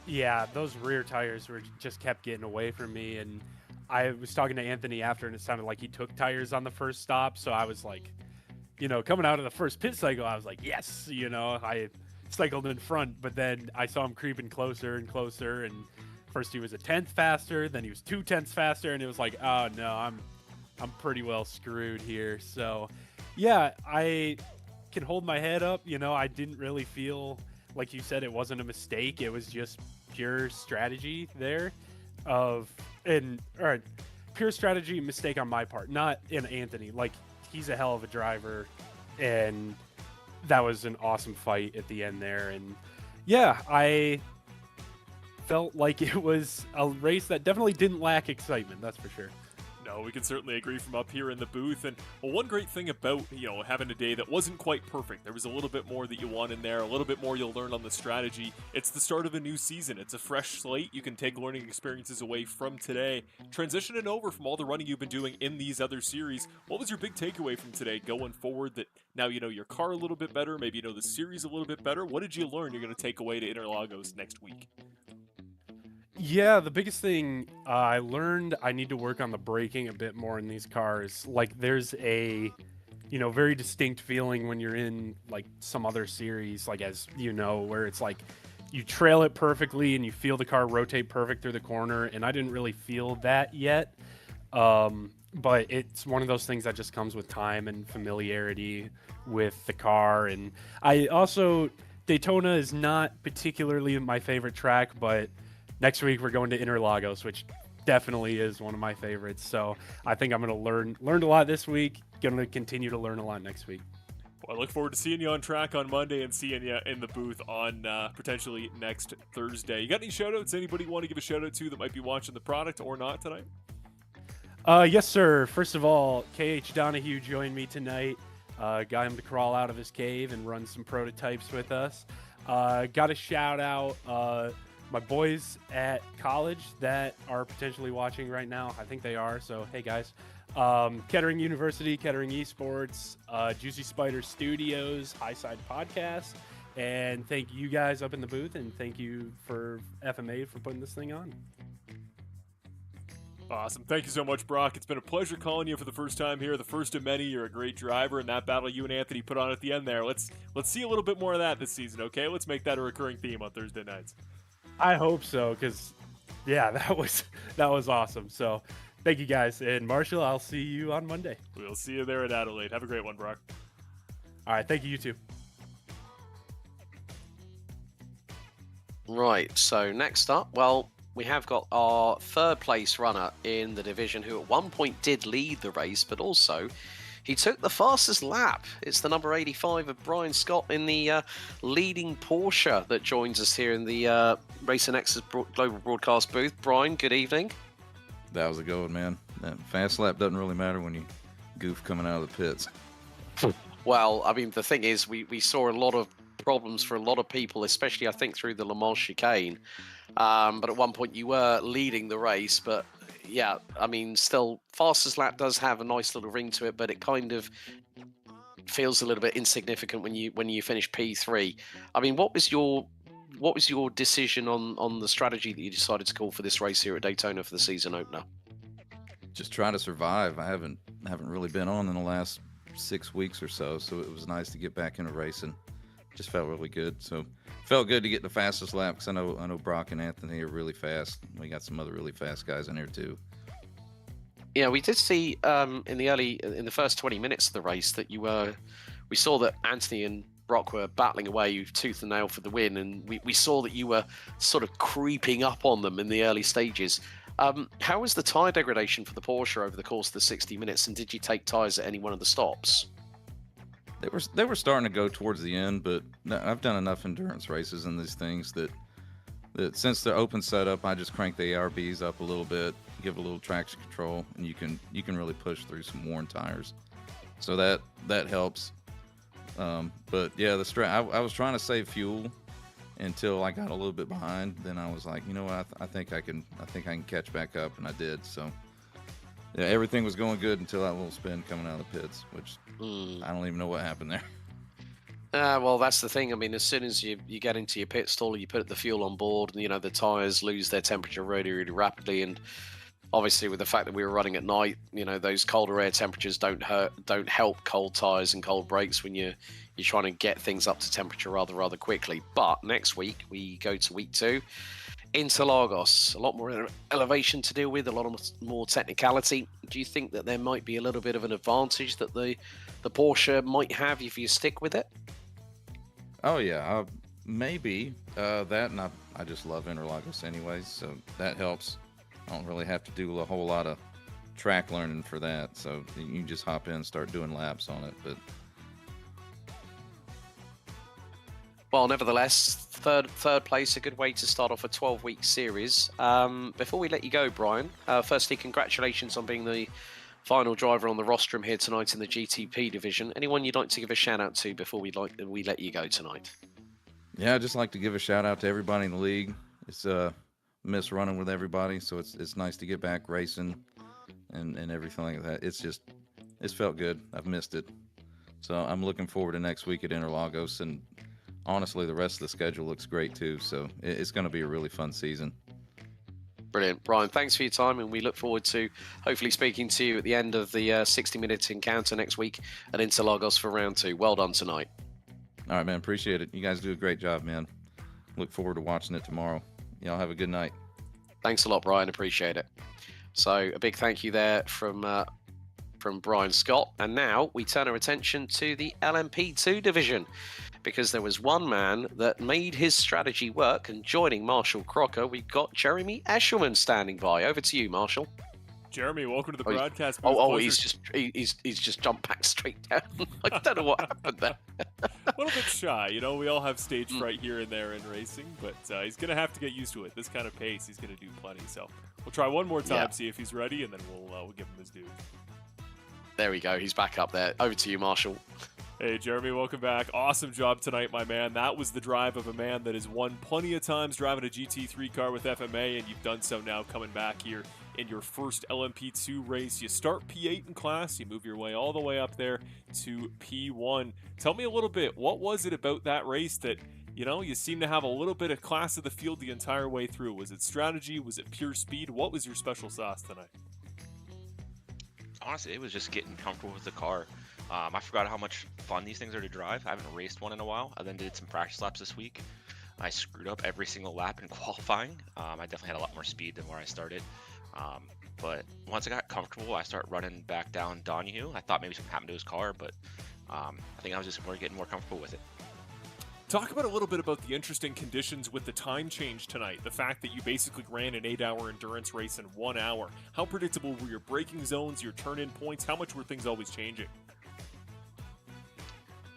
yeah, those rear tires just kept getting away from me. And I was talking to Anthony after, and it sounded like he took tires on the first stop. So I was like, coming out of the first pit cycle, I was like, yes, I cycled in front. But then I saw him creeping closer and closer. And first he was a 10th faster, then he was 2/10 faster. And it was like, oh no, I'm pretty well screwed here. So yeah, I can hold my head up. I didn't really feel, like you said, it wasn't a mistake. It was just pure strategy there pure strategy mistake on my part, not in Anthony. Like, he's a hell of a driver, and that was an awesome fight at the end there. And yeah, I felt like it was a race that definitely didn't lack excitement, that's for sure. No, we can certainly agree from up here in the booth. And well, one great thing about, having a day that wasn't quite perfect, there was a little bit more that you want in there, a little bit more you'll learn on the strategy. It's the start of a new season. It's a fresh slate. You can take learning experiences away from today. Transitioning over from all the running you've been doing in these other series, what was your big takeaway from today going forward that now you know your car a little bit better, maybe you know the series a little bit better? What did you learn you're going to take away to Interlagos next week? Yeah, the biggest thing I learned, I need to work on the braking a bit more in these cars. Like, there's a, very distinct feeling when you're in, like, some other series, like, as where it's like you trail it perfectly and you feel the car rotate perfect through the corner, and I didn't really feel that yet. But it's one of those things that just comes with time and familiarity with the car. And I also, Daytona is not particularly my favorite track, but next week we're going to Interlagos, which definitely is one of my favorites. So I think I'm going to learned a lot this week. Going to continue to learn a lot next week. Well, I look forward to seeing you on track on Monday and seeing you in the booth on potentially next Thursday. You got any shout-outs? Anybody want to give a shout-out to that might be watching the product or not tonight? Yes, sir. First of all, KH Donahue joined me tonight. Got him to crawl out of his cave and run some prototypes with us. Got a shout-out. My boys at college that are potentially watching right now. I think they are, so hey guys. Kettering University, Kettering Esports, Juicy Spider Studios, Highside Podcast, And thank you guys up in the booth, and thank you for FMA for putting this thing on. Awesome. Thank you so much, Brock. It's been a pleasure calling you for the first time here, the first of many. You're a great driver, and that battle you and Anthony put on at the end there. Let's see a little bit more of that this season, okay? Let's make that a recurring theme on Thursday nights. I hope so, because yeah, that was awesome. So thank you guys, and Marshall, I'll see you on Monday. We'll see you there at Adelaide. Have a great one, Brock. All right, thank you, you too. Right, so next up, well, we have got our third place runner in the division who at one point did lead the race, but also he took the fastest lap. It's the number 85 of Brian Scott in the leading Porsche that joins us here in the Racing Nexus Global Broadcast booth. Brian, good evening. That was a good one, man. That fast lap doesn't really matter when you goof coming out of the pits. Well, I mean, the thing is, we saw a lot of problems for a lot of people, especially I think through the Le Mans chicane. But at one point you were leading the race, but yeah, I mean, still, fastest lap does have a nice little ring to it, but it kind of feels a little bit insignificant when you finish P3. I mean, what was your decision on the strategy that you decided to call for this race here at Daytona for the season opener? Just try to survive. I haven't really been on in the last 6 weeks or so, so it was nice to get back into racing. Just felt really good. So felt good to get the fastest lap, because I know Brock and Anthony are really fast. We got some other really fast guys in here too. Yeah, we did see in the first 20 minutes of the race that we saw that Anthony and Brock were battling away tooth and nail for the win, and we saw that you were sort of creeping up on them in the early stages. How was the tyre degradation for the Porsche over the course of the 60 minutes, and did you take tyres at any one of the stops? They were starting to go towards the end, but I've done enough endurance races in these things that since the open setup, I just crank the ARBs up a little bit, give a little traction control, and you can really push through some worn tires. So that helps. But yeah, I was trying to save fuel until I got a little bit behind. Then I was like, you know what, I think I can catch back up, and I did. So yeah, everything was going good until that little spin coming out of the pits, which I don't even know what happened there. Well, that's the thing. I mean, as soon as you get into your pit stall, you put the fuel on board, and the tires lose their temperature really, really rapidly. And obviously, with the fact that we were running at night, those colder air temperatures don't help cold tires and cold brakes when you're trying to get things up to temperature rather quickly. But next week we go to week 2. Interlagos, a lot more elevation to deal with, a lot more technicality. Do you think that there might be a little bit of an advantage that the Porsche might have if you stick with it? Oh yeah, maybe that, and I just love Interlagos anyways, so that helps. I don't really have to do a whole lot of track learning for that, so you can just hop in and start doing laps on it. But well, nevertheless, third place, a good way to start off a 12-week series. Before we let you go, Brian, firstly, congratulations on being the final driver on the rostrum here tonight in the GTP division. Anyone you'd like to give a shout out to before we let you go tonight? Yeah, I'd just like to give a shout out to everybody in the league. It's miss running with everybody, so it's nice to get back racing and everything like that. It's felt good. I've missed it, so I'm looking forward to next week at Interlagos, and honestly, the rest of the schedule looks great too, so it's going to be a really fun season. Brilliant. Brian, thanks for your time, and we look forward to hopefully speaking to you at the end of the 60-minute encounter next week at Interlagos for round 2. Well done tonight. All right, man. Appreciate it. You guys do a great job, man. Look forward to watching it tomorrow. Y'all have a good night. Thanks a lot, Brian. Appreciate it. So a big thank you there from Brian Scott. And now we turn our attention to the LMP2 division, because there was one man that made his strategy work, and joining Marshall Crocker, we've got Jeremy Eshelman standing by. Over to you, Marshall. Jeremy, welcome to the broadcast. He's just jumped back straight down. I don't know what happened there. A little bit shy, we all have stage fright here and there in racing, but he's gonna have to get used to it. This kind of pace, he's gonna do plenty. So we'll try one more time, see if he's ready, and then we'll give him his due. There we go. He's back up there. Over to you, Marshall. Hey, Jeremy, welcome back. Awesome job tonight, my man. That was the drive of a man that has won plenty of times driving a GT3 car with FMA, and you've done so now coming back here in your first LMP2 race. You start P8 in class, you move your way all the way up there to P1. Tell me a little bit, what was it about that race that, you know, you seem to have a little bit of class of the field the entire way through? Was it strategy? Was it pure speed? What was your special sauce tonight? Honestly, it was just getting comfortable with the car. I forgot how much fun these things are to drive. I haven't raced one in a while. I then did some practice laps this week. I screwed up every single lap in qualifying. I definitely had a lot more speed than where I started. But once I got comfortable, I started running back down Donahue. I thought maybe something happened to his car, but I think I was just getting more comfortable with it. Talk about a little bit about the interesting conditions with the time change tonight. The fact that you basically ran an 8-hour endurance race in 1 hour. How predictable were your braking zones, your turn-in points? How much were things always changing?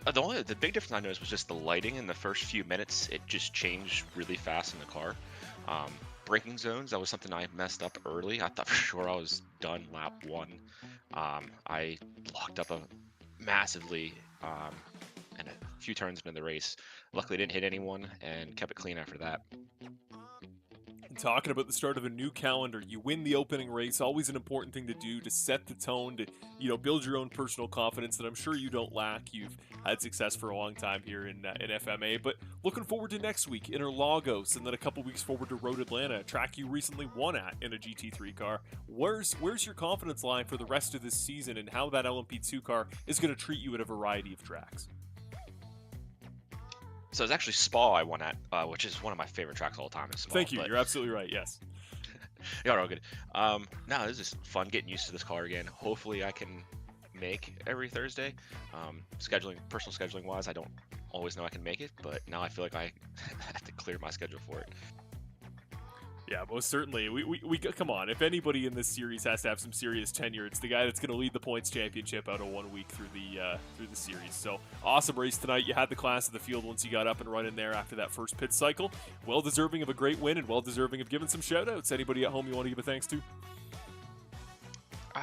The big difference I noticed was just the lighting in the first few minutes. It just changed really fast in the car. Braking zones, that was something I messed up early. I thought for sure I was done lap 1. I locked up massively and a few turns into the race. Luckily, didn't hit anyone and kept it clean after that. Talking about the start of a new calendar, you win the opening race, always an important thing to do to set the tone, to, you know, build your own personal confidence that I'm sure you don't lack. You've had success for a long time here in FMA, but looking forward to next week, Interlagos, and then a couple weeks forward to Road Atlanta, a track you recently won at in a GT3 car. Where's your confidence line for the rest of this season and how that LMP2 car is going to treat you at a variety of tracks? So it's actually Spa I won at, which is one of my favorite tracks of all time. Spa, Thank you. You're absolutely right. Yes. You're all good. No, it's just fun getting used to this car again. Hopefully I can make every Thursday. Personal scheduling wise, I don't always know I can make it, but now I feel like I have to clear my schedule for it. Yeah, most certainly. We come on. If anybody in this series has to have some serious tenure, it's the guy that's going to lead the points championship out of 1 week through the series. So awesome race tonight. You had the class of the field once you got up and running there after that first pit cycle. Well deserving of a great win and well deserving of giving some shout outs. Anybody at home you want to give a thanks to?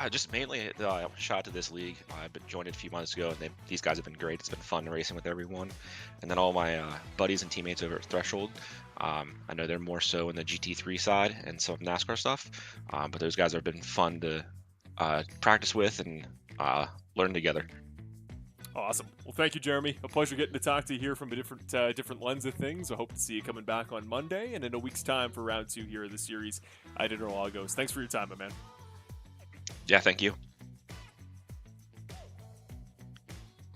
Just mainly shout out to this league. I've been joined it a few months ago, and these guys have been great. It's been fun racing with everyone. And then all my buddies and teammates over at Threshold. I know they're more so in the GT3 side and some NASCAR stuff, but those guys have been fun to practice with and learn together. Awesome. Well, thank you, Jeremy. A pleasure getting to talk to you here from a different lens of things. I hope to see you coming back on Monday and in a week's time for round 2 here of the series at Interlagos. Thanks for your time, my man. Yeah, thank you.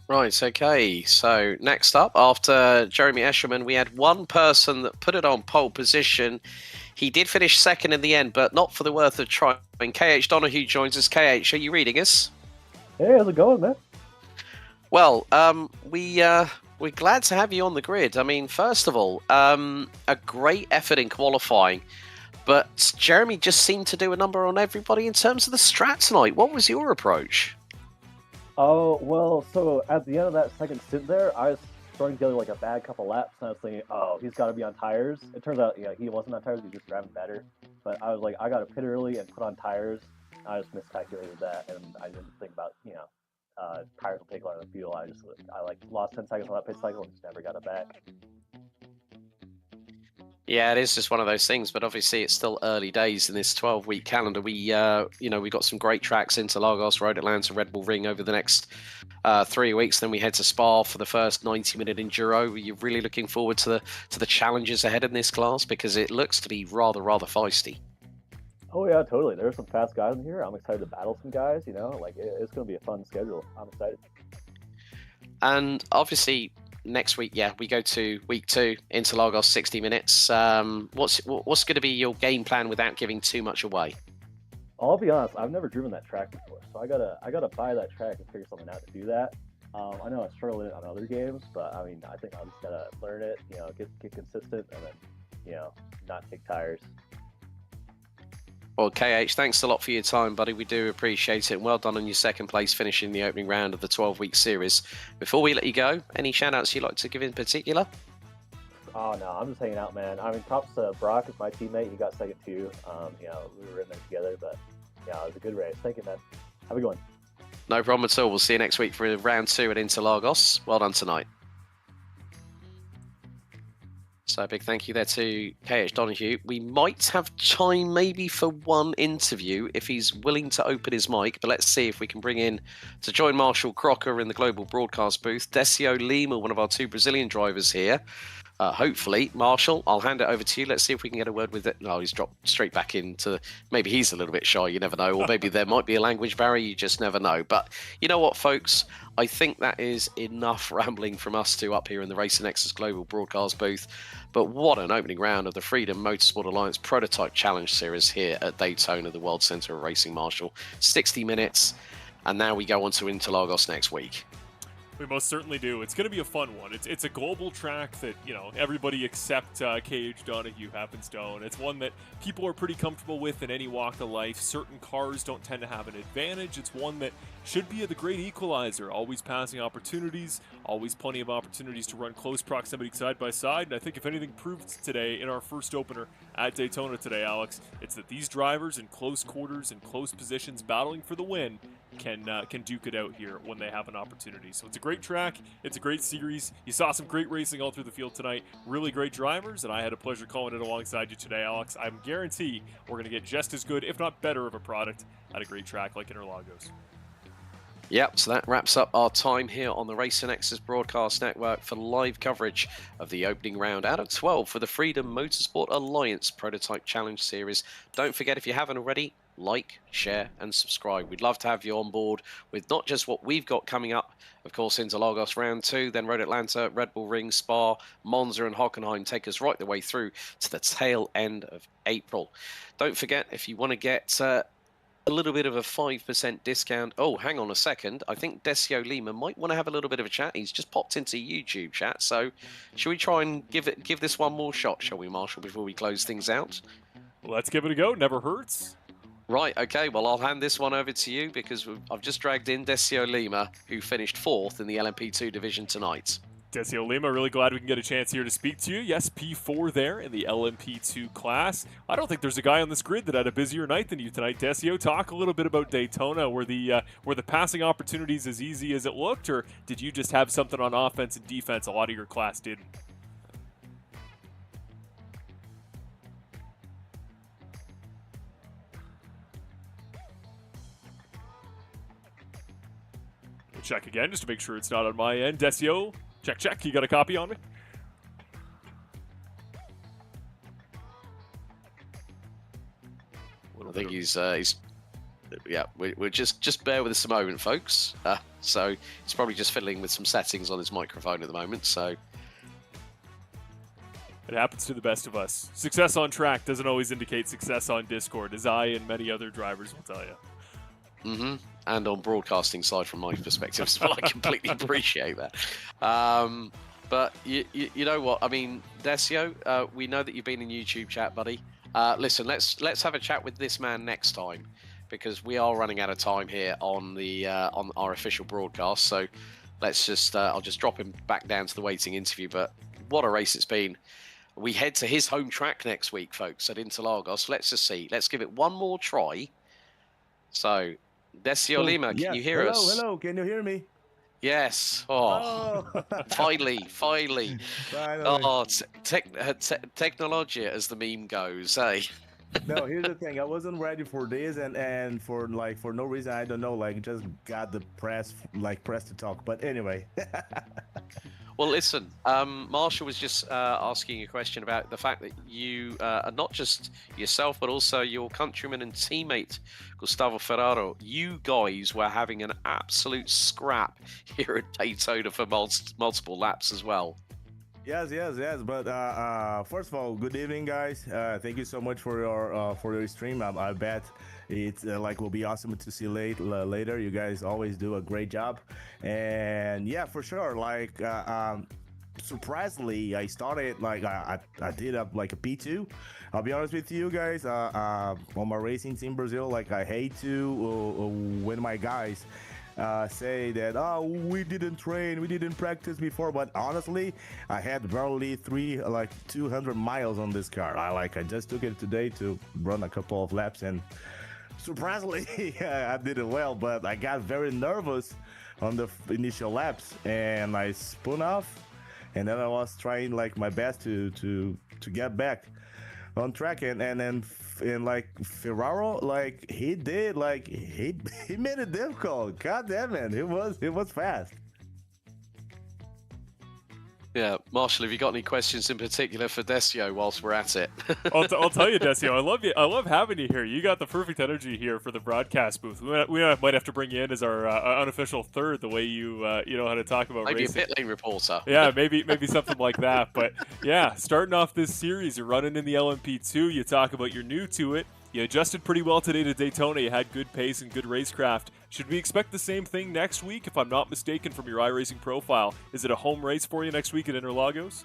Right, okay. So next up, after Jeremy Eshelman, we had one person that put it on pole position. He did finish second in the end, but not for the worth of trying. KH Donahue joins us. KH, are you reading us? Hey, how's it going, man? Well, we're glad to have you on the grid. I mean, first of all, a great effort in qualifying, but Jeremy just seemed to do a number on everybody in terms of the strat tonight. What was your approach? Oh, well, so at the end of that second stint there, I was throwing together like a bad couple laps, and I was thinking, oh, he's got to be on tires. It turns out, yeah, he wasn't on tires, he was just driving better. But I was like, I got to pit early and put on tires. I just miscalculated that, and I didn't think about, tires will take a lot of the fuel. I lost 10 seconds on that pit cycle and just never got it back. Yeah, it is just one of those things, but obviously it's still early days in this 12-week calendar. We got some great tracks into Lagos, Road Atlanta, Red Bull Ring over the next 3 weeks. Then we head to Spa for the first 90-minute enduro. Are you really looking forward to the challenges ahead in this class? Because it looks to be rather feisty. Oh, yeah, totally. There's some fast guys in here. I'm excited to battle some guys, it's going to be a fun schedule. I'm excited. And obviously, next week, we go to week 2, Interlagos, 60 minutes. What's going to be your game plan without giving too much away? I'll be honest, I've never driven that track before, so I gotta buy that track and figure something out to do that. I know I struggled on other games, but I mean, I think I'm just gotta learn it, get consistent, and then, not take tires. Well, KH, thanks a lot for your time, buddy. We do appreciate it. And well done on your second place finishing the opening round of the 12-week series. Before we let you go, any shout-outs you'd like to give in particular? Oh, no, I'm just hanging out, man. I mean, props to Brock as my teammate. He got second, too. We were in there together, but, yeah, it was a good race. Thank you, man. Have a good one. No problem at all. We'll see you next week for round 2 at Interlagos. Well done tonight. So a big thank you there to KH Donahue. We might have time maybe for one interview if he's willing to open his mic, but let's see if we can bring in to join Marshall Crocker in the global broadcast booth, Decio Lima, one of our 2 Brazilian drivers here. Hopefully, Marshall, I'll hand it over to you. Let's see if we can get a word with it. No, he's dropped straight back into, maybe he's a little bit shy, you never know, or maybe there might be a language barrier, you just never know. But you know what, folks? I think that is enough rambling from us 2 up here in the Racing Nexus Global broadcast booth. But what an opening round of the Freedom Motorsport Alliance Prototype Challenge Series here at Daytona, the World Centre of Racing, Marshall. 60 minutes, and now we go on to Interlagos next week. We most certainly do. It's going to be a fun one. It's a global track that, you know, everybody except KH Donahue happens to own. It's one that people are pretty comfortable with in any walk of life. Certain cars don't tend to have an advantage. It's one that should be the great equalizer, always passing opportunities, always plenty of opportunities to run close proximity side by side. And I think if anything proved today in our first opener at Daytona today, Alex, it's that these drivers in close quarters and close positions battling for the win can duke it out here when they have an opportunity. So it's a great track. It's a great series. You saw some great racing all through the field tonight. Really great drivers, and I had a pleasure calling it alongside you today, Alex. I guarantee we're going to get just as good, if not better, of a product at a great track like Interlagos. Yep, so that wraps up our time here on the Racing Nexus Broadcast Network for live coverage of the opening round out of 12 for the Freedom Motorsport Alliance Prototype Challenge Series. Don't forget, if you haven't already, like, share, and subscribe. We'd love to have you on board with not just what we've got coming up, of course, Interlagos round 2, then Road Atlanta, Red Bull Ring, Spa, Monza, and Hockenheim take us right the way through to the tail end of April. Don't forget, if you want to get a little bit of a 5% discount. Oh, hang on a second. I think Decio Lima might want to have a little bit of a chat. He's just popped into YouTube chat. So should we try and give this one more shot, shall we, Marshall, before we close things out? Let's give it a go. Never hurts. Right, okay. Well, I'll hand this one over to you because I've just dragged in Decio Lima, who finished 4th in the LMP2 division tonight. Decio Lima, really glad we can get a chance here to speak to you. Yes, P4 there in the LMP2 class. I don't think there's a guy on this grid that had a busier night than you tonight, Decio. Talk a little bit about Daytona. Were the passing opportunities as easy as it looked, or did you just have something on offense and defense a lot of your class didn't? We'll check again just to make sure it's not on my end. Decio, check. You got a copy on me? I think he's yeah, we're just bear with us a moment, folks. So he's probably just fiddling with some settings on his microphone at the moment. So it happens to the best of us. Success on track doesn't always indicate success on Discord, as I and many other drivers will tell you. Mm-hmm. And on broadcasting side, from my perspective as well, I completely appreciate that. But you know what? I mean, Decio, we know that you've been in YouTube chat, buddy. Listen, let's have a chat with this man next time, because we are running out of time here on the on our official broadcast. So let's just I'll just drop him back down to the waiting interview. But what a race it's been. We head to his home track next week, folks, at Interlagos. Let's just see. Let's give it one more try. So, Decio Lima, can you hear us? Hello, can you hear me? Yes. Oh. Finally. Oh, technology, as the meme goes, eh? No, here's the thing. I wasn't ready for this, and for no reason, I don't know, just got the press to talk. But anyway. Well, listen, Marshall was just asking a question about the fact that you are not just yourself, but also your countryman and teammate, Gustavo Ferraro. You guys were having an absolute scrap here at Daytona for multiple laps as well. Yes. But first of all, good evening, guys. Thank you so much for your stream. I bet it's will be awesome to see later. You guys always do a great job, and yeah, for sure. Surprisingly, I started I did up a P2. I'll be honest with you guys. On my racing team Brazil, I hate to when my guys say that we didn't train, we didn't practice before, but honestly I had barely 200 miles on this car. I just took it today to run a couple of laps, and surprisingly, I did it well, but I got very nervous on the initial laps, and I spun off, and then I was trying like my best to get back on track, and like Ferraro, like he did, like he made it difficult. God damn it, it was fast. Yeah, Marshall, have you got any questions in particular for Decio whilst we're at it? I'll tell you, Decio, I love you. I love having you here. You got the perfect energy here for the broadcast booth. We might have to bring you in as our unofficial third, the way you know how to talk about Maybe racing. a pit lane reporter. Yeah, maybe something like that. But yeah, starting off this series, you're running in the LMP2. You talk about you're new to it. You adjusted pretty well today to Daytona. You had good pace and good racecraft. Should we expect the same thing next week, if I'm not mistaken, from your iRacing profile? Is it a home race for you next week at Interlagos?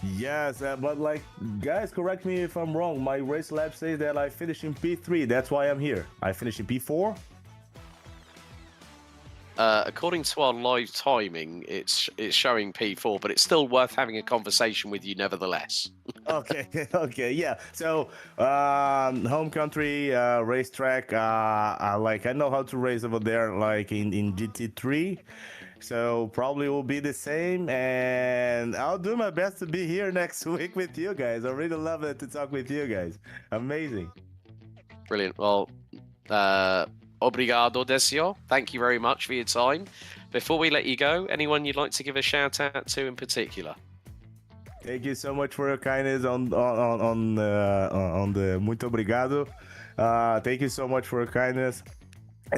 Yes, but like, guys, correct me if I'm wrong. My race lab says that I finished in P3. That's why I'm here. I finished in P4. According to our live timing, it's showing P4, but it's still worth having a conversation with you nevertheless. Okay, okay, yeah. So, home country, racetrack. I know how to race over there, like in GT3. So probably will be the same, and I'll do my best to be here next week with you guys. I really love it to talk with you guys. Amazing. Brilliant. Well, obrigado, Decio. Thank you very much for your time. Before we let you go, anyone you'd like to give a shout out to in particular? Thank you so much for your kindness on the muito obrigado. Thank you so much for your kindness.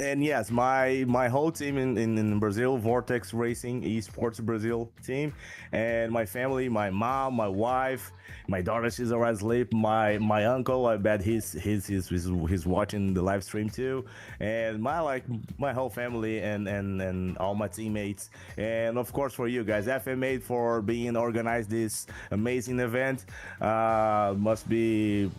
And yes, my whole team in Brazil, Vortex Racing Esports Brazil team, and my family, my mom, my wife, my daughter, she's already asleep. My uncle, I bet he's watching the live stream too, and my whole family and all my teammates, and of course for you guys, FMA, for being organized this amazing event. Must be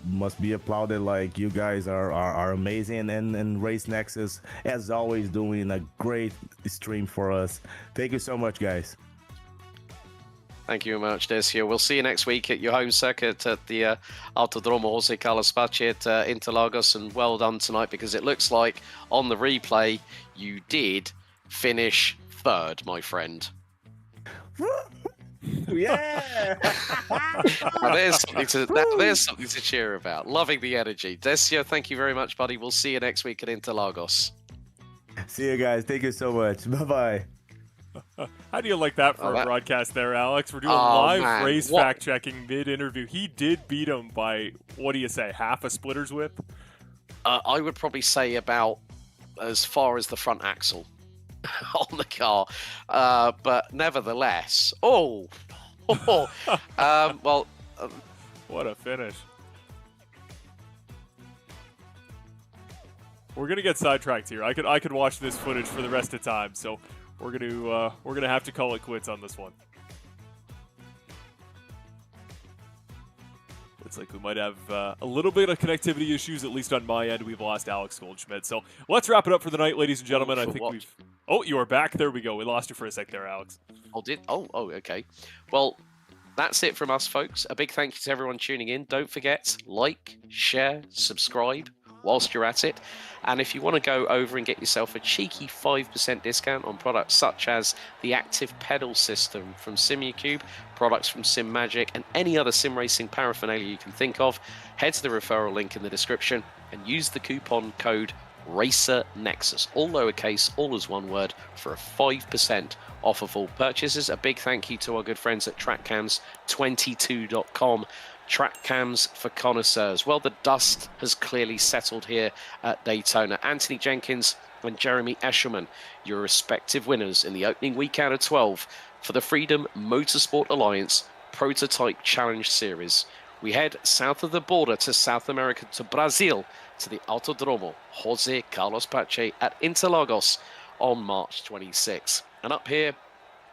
applauded. Like, you guys are amazing, and Race Nexus, as always, doing a great stream for us. Thank you so much, guys. Thank you very much, Decio. We'll see you next week at your home circuit at the Autodromo José Carlos Pache at Interlagos, and well done tonight, because it looks like on the replay you did finish third, my friend. Yeah. There's something to cheer about. Loving the energy. Decio, thank you very much, buddy. We'll see you next week at Interlagos. See you guys. Thank you so much. Bye-bye. How do you like that for a broadcast there, Alex? We're doing live race fact-checking mid-interview. He did beat him by, what do you say, half a splitter's width? I would probably say about as far as the front axle on the car. But nevertheless, well, what a finish. We're gonna get sidetracked here. I could watch this footage for the rest of the time, so we're gonna have to call it quits on this one. Looks like we might have a little bit of connectivity issues, at least on my end. We've lost Alex Goldschmidt. So let's wrap it up for the night, ladies and gentlemen. I think we've... Oh, you are back. There we go. We lost you for a sec there, Alex. Oh, okay. Well, that's it from us, folks. A big thank you to everyone tuning in. Don't forget, like, share, subscribe whilst you're at it. And if you want to go over and get yourself a cheeky 5% discount on products such as the active pedal system from SimuCube, products from SimMagic, and any other sim racing paraphernalia you can think of, head to the referral link in the description and use the coupon code RACERNEXUS, all lowercase, all as one word, for a 5% off of all purchases. A big thank you to our good friends at TrackCams22.com. Track cams for connoisseurs. Well, the dust has clearly settled here at Daytona. Anthony Jenkins and Jeremy Eshelman, your respective winners in the opening week out of 12 for the Freedom Motorsport Alliance Prototype Challenge Series. We head south of the border to South America, to Brazil, to the Autodromo José Carlos Pache at Interlagos on March 26. And up here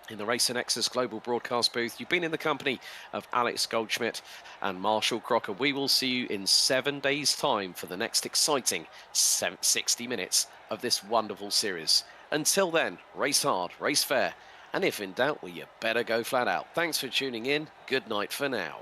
in the Racer Nexus Global Broadcast booth, you've been in the company of Alex Goldschmidt and Marshall Crocker. We will see you in 7 days' time for the next exciting 60 minutes of this wonderful series. Until then, race hard, race fair, and if in doubt, well, you better go flat out. Thanks for tuning in. Good night for now.